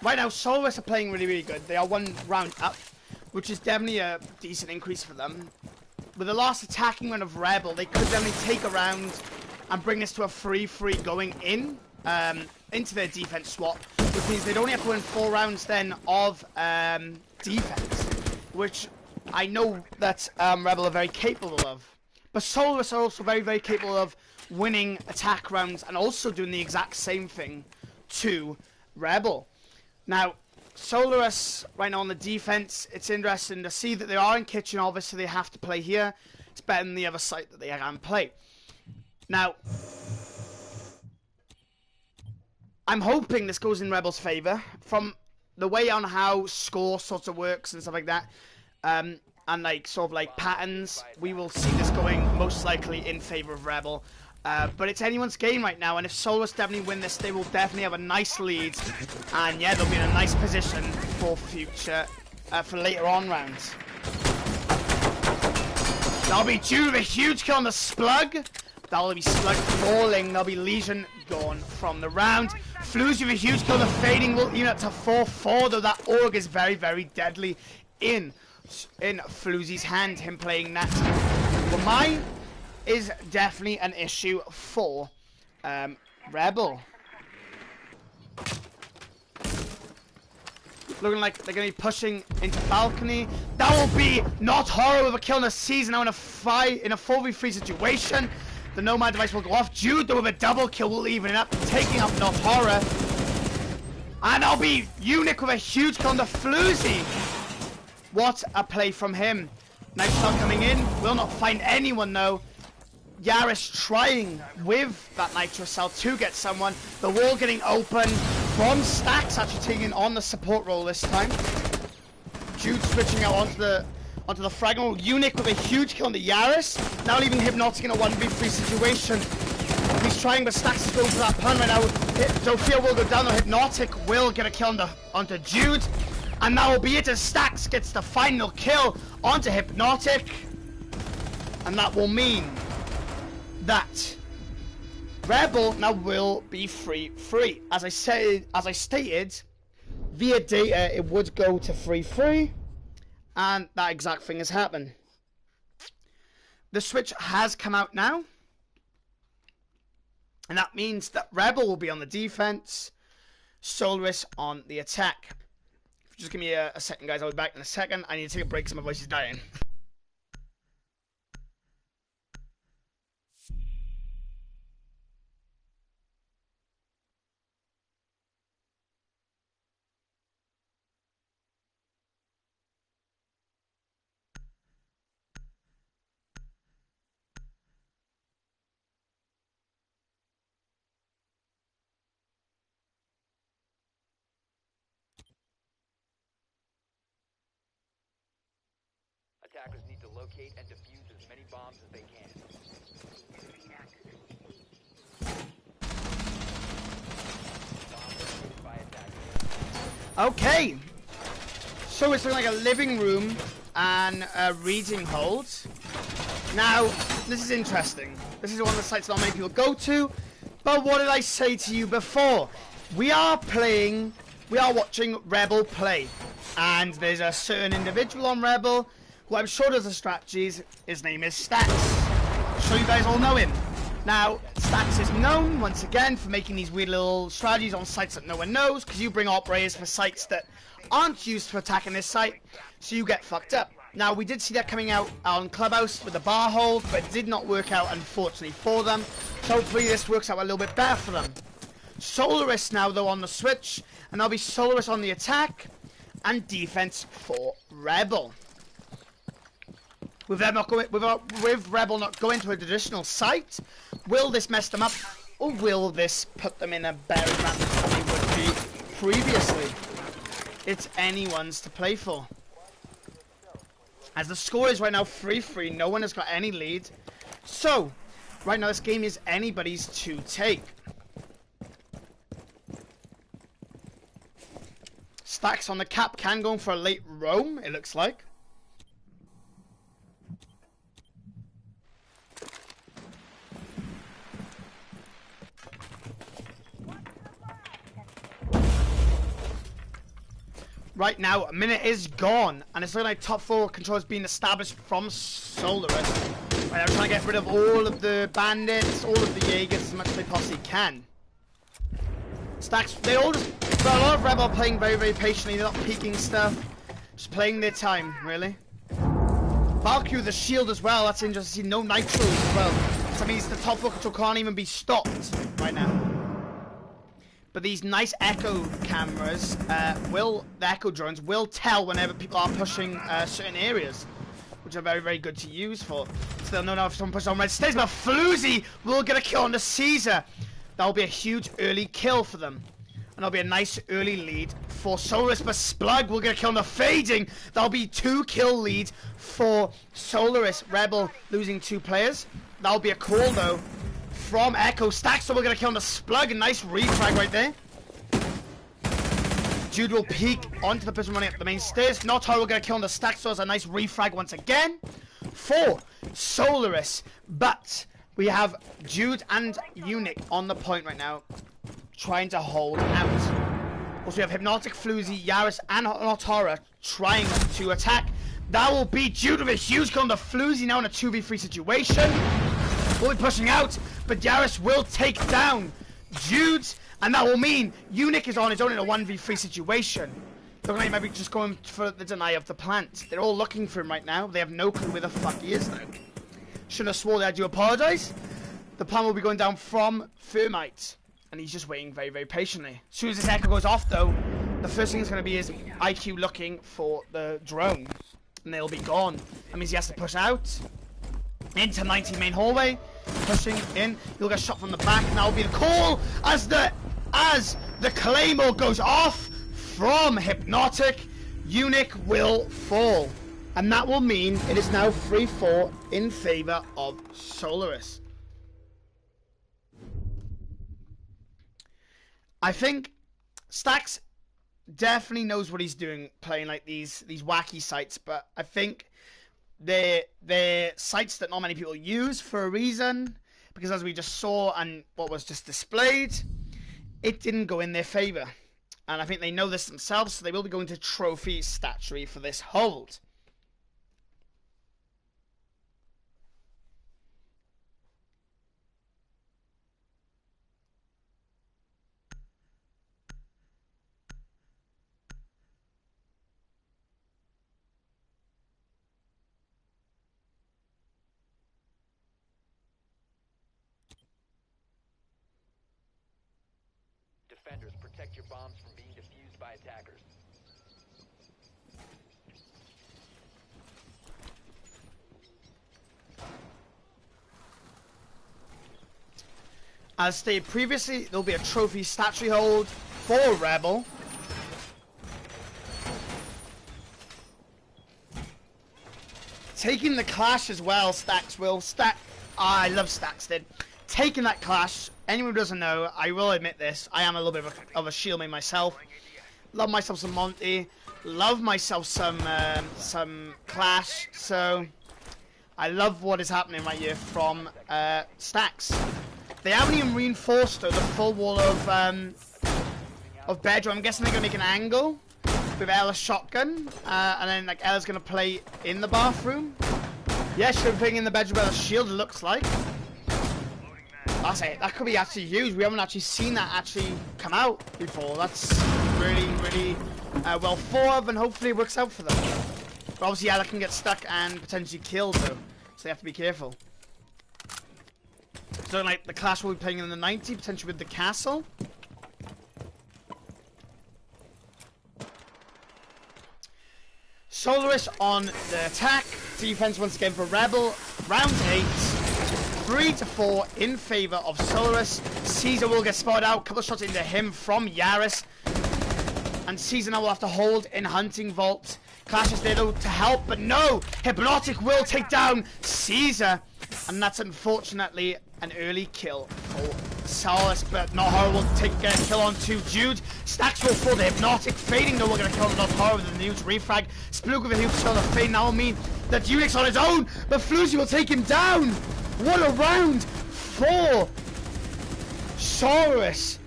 right now Solaris are playing really, really good. They are 1 round up, which is definitely a decent increase for them. With the last attacking run of Rebel, they could definitely take a round and bring this to a 3-3 going in into their defense swap, which means they'd only have to win 4 rounds then of defense, which I know that Rebel are very capable of. But Solaris are also very, very capable of winning attack rounds and also doing the exact same thing to Rebel. Now, Solaris right now on the defense, it's interesting to see that they are in kitchen. Obviously they have to play here. It's better than the other site that they can play. Now, I'm hoping this goes in Rebel's favor from the way on how score sort of works and stuff like that, and like sort of like patterns. We will see this going most likely in favor of Rebel. But it's anyone's game right now, and if Solaris definitely win this, they will definitely have a nice lead, and yeah, they'll be in a nice position for future, for later on rounds. That'll be Jude with a huge kill on the Splug. That'll be Slug falling. There'll be Legion gone from the round. Floozy with a huge kill. The Fading will even up to 4-4, though that Org is very, very deadly in Floozy's hand, him playing that. But mine is definitely an issue for Rebel. Looking like they're going to be pushing into balcony. That will be not Horror with a kill in the season now in a 4v3 situation. The Nomad device will go off. Jude, though, with a double kill will even it up, taking up Not Horror. And that'll be Unique with a huge kill on the Floozy. What a play from him. Nice shot coming in. Will not find anyone, though. Yaris trying with that Nitro Cell to get someone. The wall getting open from Stacks, actually taking on the support role this time. Jude switching out onto the fragment. Unique with a huge kill on the Yaris. Now leaving Hypnotic in a 1v3 situation. He's trying, but Stacks is going for that pun right now. Sophia will go down. The Hypnotic will get a kill onto Jude. And that will be it as Stacks gets the final kill onto Hypnotic. And that will mean that Rebel now will be 3-3. As I stated, via data it would go to 3-3, And that exact thing has happened. The switch has come out now. And that means that Rebel will be on the defense, Solaris on the attack. Just give me a second, guys. I'll be back in a second. I need to take a break because my voice is dying. Attackers need to locate and defuse as many bombs as they can. Bomb located by attackers. Okay. So it's looking like a living room and a reading hold. Now, this is interesting. This is one of the sites not many people go to. But what did I say to you before? We are watching Rebel play. And there's a certain individual on Rebel who I'm sure does the strategies. His name is Stacks. I'm sure you guys all know him. Now, Stacks is known, once again, for making these weird little strategies on sites that no one knows, because you bring operators for sites that aren't used for attacking this site, so you get fucked up. Now, we did see that coming out on Clubhouse with the bar hold, but it did not work out, unfortunately, for them. So hopefully this works out a little bit better for them. Solaris now, though, on the switch, and there'll be Solaris on the attack, and defense for Rebel. With Rebel not going to a traditional site, will this mess them up, or will this put them in a better advantage than they would be previously? It's anyone's to play for. As the score is right now 3-3, no one has got any lead. So, right now this game is anybody's to take. Stacks on the cap can go for a late roam, it looks like. Right now, a minute is gone, and it's looking like top 4 control is being established from Solaris. Right, they're trying to get rid of all of the bandits, all of the Jaegers as much as they possibly can. Stacks, a lot of Rebel playing very, very patiently, they're not peeking stuff, just playing their time, really. Valkyrie the shield as well, that's interesting, no nitros as well. So that means the top 4 control can't even be stopped right now. But these nice echo cameras, the echo drones will tell whenever people are pushing certain areas, which are very, very good to use for. So they'll know now if someone pushes on red stairs, but Floozy will get a kill on the Caesar. That'll be a huge early kill for them. And that'll be a nice early lead for Solaris, but Splug will get a kill on the Fading. That'll be 2 kill lead for Solaris. Rebel losing 2 players. That'll be a call though. From Echo. Stacks will get a kill on the Splug. A nice refrag right there. Jude will peek onto the person running up the main stairs. Notar will get a kill on the Stacks, so it's a nice refrag once again for Solaris. But we have Jude and Eunuch on the point right now, trying to hold out. Also, we have Hypnotic, Floozy, Yaris, and Notara trying to attack. That will be Jude with a huge kill on the Floozy now in a 2v3 situation. Will be pushing out, but Yaris will take down Jude, and that will mean Eunuch is on his own in a 1v3 situation. They're going to maybe just going for the deny of the plant. They're all looking for him right now. They have no clue where the fuck he is though. Shouldn't have swore that I do apologise. The plan will be going down from Thermite, and he's just waiting very, very patiently. As soon as this echo goes off though, the first thing is going to be his IQ looking for the drone, and they'll be gone. That means he has to push out into 19 main hallway, pushing in. He'll get shot from the back, and that'll be the call as the claymore goes off from Hypnotic. Eunuch will fall, and that will mean it is now 3-4 in favor of Solaris. I think Stacks definitely knows what he's doing playing like these wacky sites, but I think they're sites that not many people use for a reason, because as we just saw and what was just displayed, it didn't go in their favor, and I think they know this themselves, so they will be going to trophy statuary for this hold. Defenders, protect your bombs from being defused by attackers. As stated previously, there'll be a trophy statue hold for Rebel. Taking the clash as well, Stacks will. I love Stacks, did. Taking that clash, anyone who doesn't know, I will admit this, I am a little bit of a shield main myself. Love myself some Monty. Love myself some clash. So, I love what is happening right here from Stacks. They haven't even reinforced the full wall of bedroom. I'm guessing they're gonna make an angle with Ella's shotgun, and then like Ella's gonna play in the bathroom. Yeah, she'll be playing in the bedroom with a shield. It looks like. That's it. That could be actually huge. We haven't actually seen that actually come out before. That's really, really well thought of, and hopefully it works out for them. But obviously, Ella can get stuck and potentially killed though, so they have to be careful. So like the clash will be playing in the 90, potentially with the castle. Solaris on the attack. Defense once again for Rebel. Round 8. 3-4 in favor of Solaris. Caesar will get spotted out. Couple of shots into him from Yaris. And Caesar now will have to hold in Hunting Vault. Clash is there though to help, but no! Hypnotic will take down Caesar. And that's unfortunately an early kill for Solaris, but Not Horror will take a kill on to Jude. Stacks will fall the Hypnotic. Fading though, we're going to kill Not Horror with the huge refrag. Splook with a huge shot of Fade now will mean that Unix on his own, but Floozy will take him down. What a round for Solaris.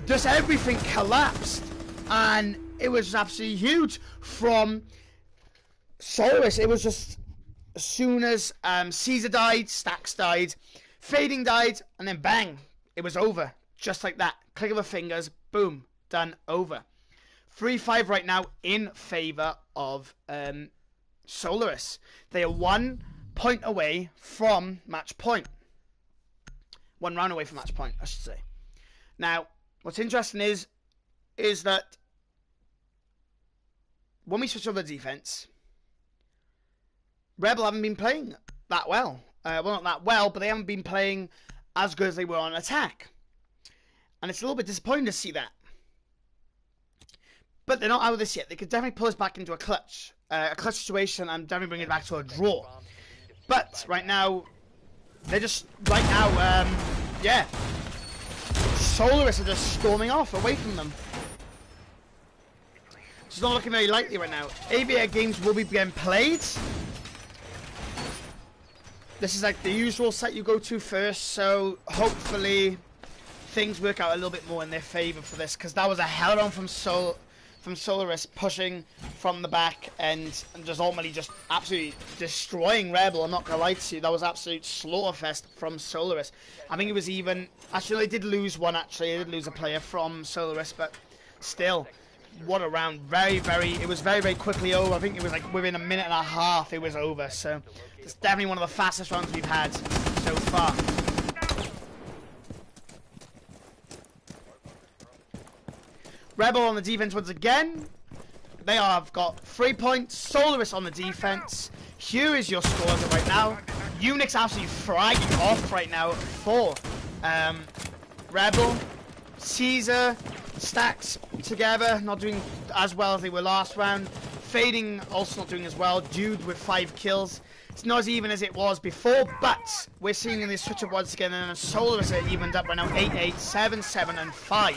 Just everything collapsed, and it was absolutely huge from Solaris. It was just as soon as Caesar died, Stacks died, Fading died, and then bang, it was over. Just like that. Click of the fingers, boom, done, over. 3-5 right now in favor of Solaris. They are 1 point away from match point. 1 round away from match point, I should say. Now, what's interesting is that when we switch over to defense, Rebel haven't been playing that well. Well, not that well, but they haven't been playing as good as they were on attack. And it's a little bit disappointing to see that. But they're not out of this yet. They could definitely pull us back into a clutch situation, and definitely bring it back to a draw. But right now, they're just, yeah. Solaris are just storming off away from them. It's not looking very likely right now. ABA games will be getting played. This is like the usual set you go to first, so hopefully things work out a little bit more in their favour for this, because that was a hell round from Solaris, pushing from the back and just ultimately just absolutely destroying Rebel. I'm not gonna lie to you, that was absolute slaughterfest from Solaris. I think it was even, actually they did lose one, they did lose a player from Solaris, but still, what a round. It was very quickly over. I think it was like within a minute and a half it was over, so it's definitely one of the fastest rounds we've had so far. Rebel on the defense once again. They have got 3 points. Solaris on the defense. Here is your score as of right now. Unix absolutely fragging off right now for Rebel. Caesar, Stacks together, not doing as well as they were last round. Fading also not doing as well. Dude with 5 kills. It's not as even as it was before, but we're seeing in this switch up once again, and Solaris are evened up right now. 8-8, 7-7, and 5.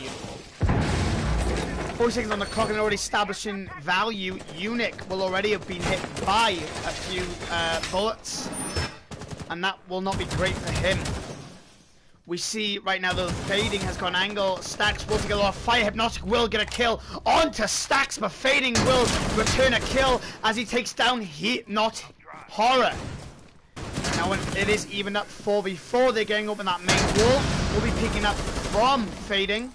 4 seconds on the clock and already establishing value. Unic will already have been hit by a few bullets, and that will not be great for him. We see right now the Fading has got an angle. Stacks will take a lot of fire. Hypnotic will get a kill onto Stacks, but Fading will return a kill as he takes down Not Horror. Now when it is evened up 4v4, they're getting up in that main wall. We'll be picking up from Fading.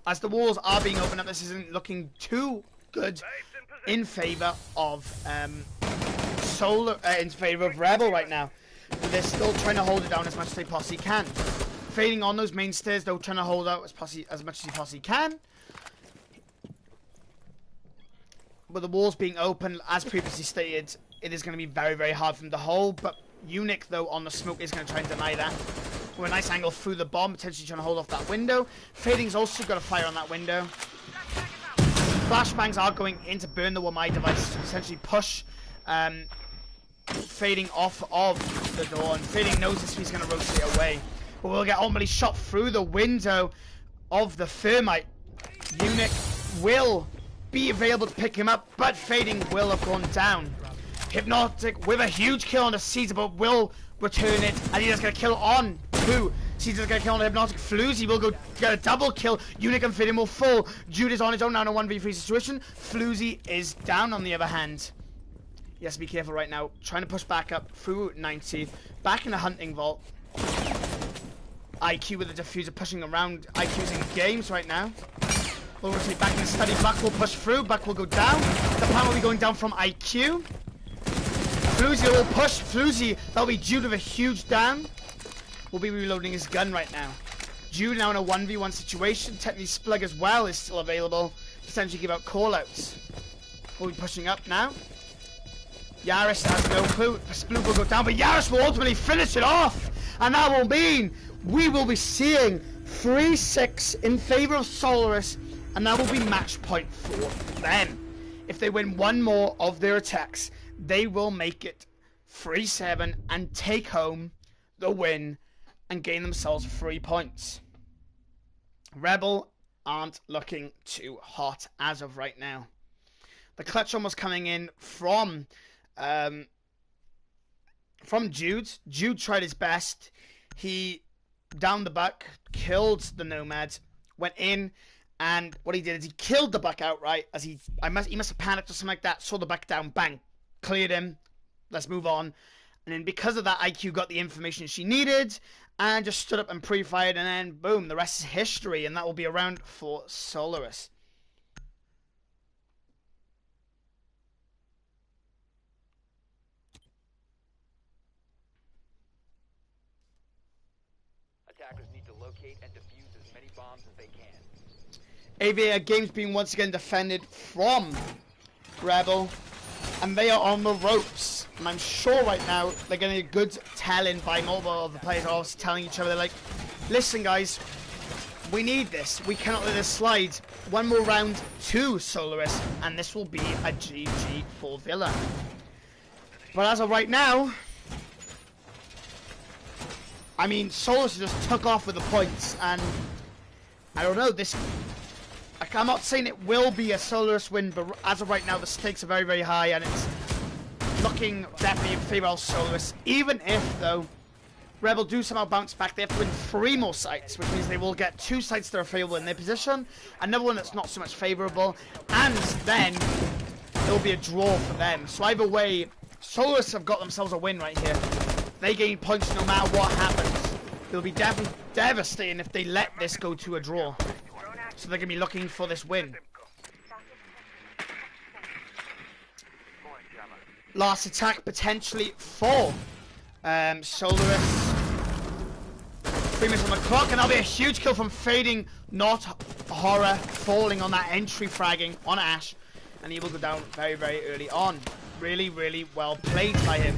As the walls are being opened up, this isn't looking too good in favor of in favor of Rebel right now. But they're still trying to hold it down as much as they possibly can. Fading on those main stairs, though, trying to hold out as much as he possibly can. With the walls being open, as previously stated, it is going to be very, very hard for him to hold. But Unique, though, on the smoke is going to try and deny that. With a nice angle through the bomb, potentially trying to hold off that window. Fading's also got a fire on that window. Flashbangs are going in to burn the Wamai device to essentially push Fading off of the door. And Fading knows this, he's going to rotate away. But we'll get ultimately shot through the window of the Thermite. Unique will be available to pick him up, but Fading will have gone down. Hypnotic with a huge kill on the Caesar, but will return it, and he just got a kill on who? Caesar's got a kill on the Hypnotic. Floozy will go get a double kill. Unique and Fading will fall. Jude is on his own now in a 1v3 situation. Floozy is down on the other hand. He has to be careful right now. Trying to push back up through 90. Back in the hunting vault. IQ with the diffuser pushing around. IQ's in games right now. We'll rotate back in the study. Buck will push through. Buck will go down. The plan will be going down from IQ. Floozy will push. Floozy, that'll be Jude with a huge down. Will be reloading his gun right now. Jude now in a 1v1 situation. Technically Splug as well is still available. Potentially give out callouts. We'll be pushing up now. Yaris has no clue. Splug will go down, but Yaris will ultimately finish it off. And that will mean we will be seeing 3-6 in favor of Solaris. And that will be match point for them. If they win one more of their attacks, they will make it 3-7 and take home the win and gain themselves 3 points. Rebel aren't looking too hot as of right now. The clutch one was coming in from Jude. Jude tried his best. He downed the Buck, killed the Nomad, went in, and what he did is he killed the Buck outright. As he must have panicked or something like that. Saw the Buck down, bang, cleared him. Let's move on. And then because of that, IQ got the information she needed and just stood up and pre-fired, and then boom, the rest is history, and that will be a round for Solaris. Attackers need to locate and defuse as many bombs as they can. Aviator Games being once again defended from Rebel, and they are on the ropes. And I'm sure right now they're getting a good tell-in by multiple of the players. Are also telling each other, they're like, listen guys, we need this. We cannot let this slide. One more round to Solaris, and this will be a GG for Villa. But as of right now, I mean, Solaris just took off with the points, and I don't know, this... I'm not saying it will be a Solaris win, but as of right now, the stakes are very, very high, and it's looking definitely in favour of Solaris. Even if, though, Rebel do somehow bounce back, they have to win 3 more sites, which means they will get 2 sites that are favourable in their position, another one that's not so much favourable, and then it will be a draw for them. So either way, Solaris have got themselves a win right here. They gain points no matter what happens. It'll be devastating if they let this go to a draw. So they're going to be looking for this win. Last attack potentially for Solaris. 3 minutes on the clock, and that'll be a huge kill from Fading, not Horror, falling on that entry fragging on Ash. And he will go down very, very early on. Really, really well played by him.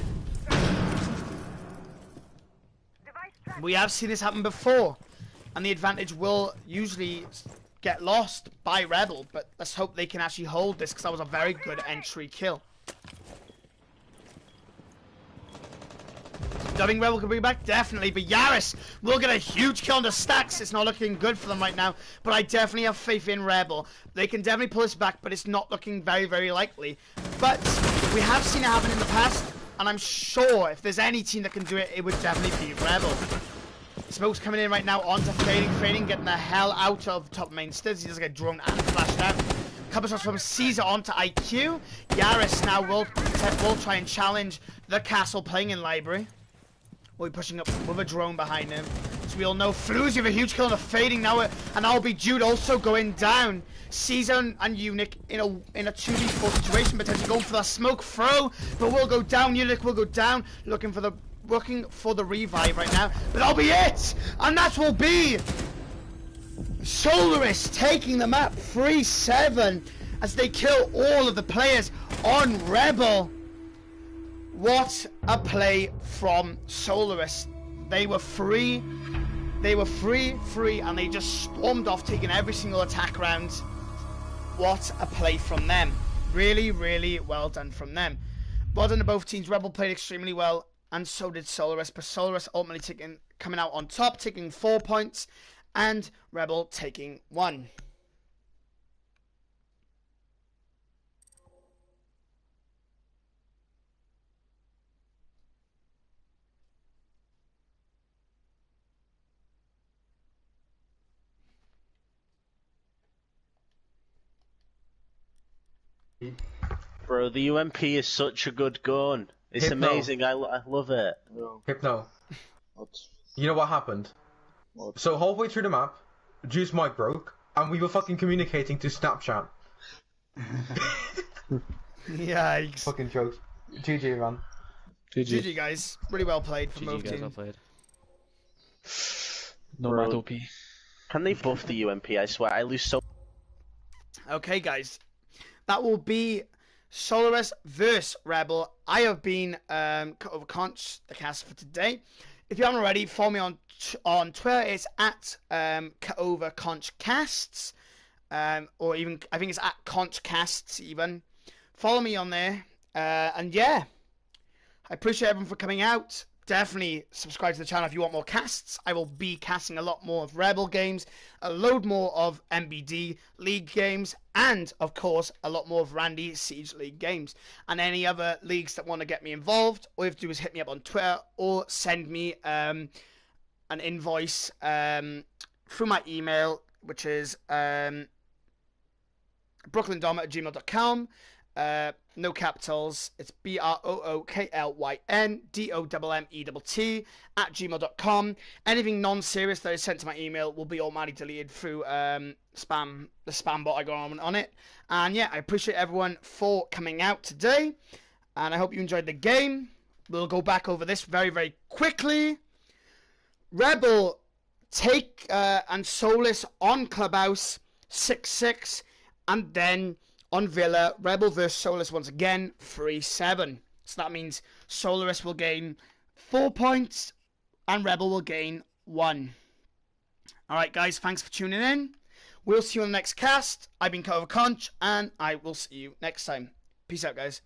We have seen this happen before, and the advantage will usually get lost by Rebel, but let's hope they can actually hold this, because that was a very good entry kill. Dubbing Rebel can bring back, definitely, but Yaris will get a huge kill on the stacks. It's not looking good for them right now, but I definitely have faith in Rebel. They can definitely pull this back, but it's not looking very, very likely. But we have seen it happen in the past, and I'm sure if there's any team that can do it, it would definitely be Rebel. Smoke's coming in right now onto Fading. Fading getting the hell out of the top main stairs. He doesn't get drone and flashed out. Couple shots from Caesar onto IQ. Yaris now will try and challenge the castle, playing in library. We'll be pushing up with a drone behind him. So we all know Floozy with a huge kill on the Fading now, and that'll be Jude also going down. Caesar and Unique in a 2v4 situation, potentially going for that smoke throw, but will go down. Unique will go down, looking for the working for the revive right now, but that'll be it! And that will be Solaris taking the map 3-7 as they kill all of the players on Rebel. What a play from Solaris. They were free, and they just stormed off, taking every single attack round. What a play from them. Really, really well done from them. Well done to both teams. Rebel played extremely well, and so did Solaris, but Solaris ultimately coming out on top, taking 4 points, and Rebel taking 1. Bro, the UMP is such a good gun. It's Hypno. amazing. I love it. Hypno. What? You know what happened? What? So halfway through the map, Juice mic broke, and we were fucking communicating to Snapchat. Yikes. Fucking jokes. GG, man. GG, guys. Really well played from both GG guys, teams. well played. No Bro. mad OP. Can they buff the UMP? I swear, I lose so. Okay, guys. That will be Solaris versus Rebel. I have been Cut Over Conch, the cast for today. If you haven't already, follow me on Twitter. It's at Cut Over Conch Casts, or even I think it's at Conch Casts even. Follow me on there, and yeah, I appreciate everyone for coming out. Definitely subscribe to the channel if you want more casts. I will be casting a lot more of Rebel games, a load more of NBD League games, and of course a lot more of Randy Siege League games. And any other leagues that want to get me involved, all you have to do is hit me up on Twitter or send me an invoice through my email, which is brooklyn@gmail.com. No capitals. It's BROOKLYNDOMMETT @gmail.com. Anything non-serious that is sent to my email will be automatically deleted through the spam bot I got on it. And yeah, I appreciate everyone for coming out today, and I hope you enjoyed the game. We'll go back over this very, very quickly. Rebel take and Solace on Clubhouse 6-6, and then on Villa, Rebel versus Solaris once again, 3-7. So that means Solaris will gain 4 points and Rebel will gain 1. Alright guys, thanks for tuning in. We'll see you on the next cast. I've been Cut Over Conch, and I will see you next time. Peace out, guys.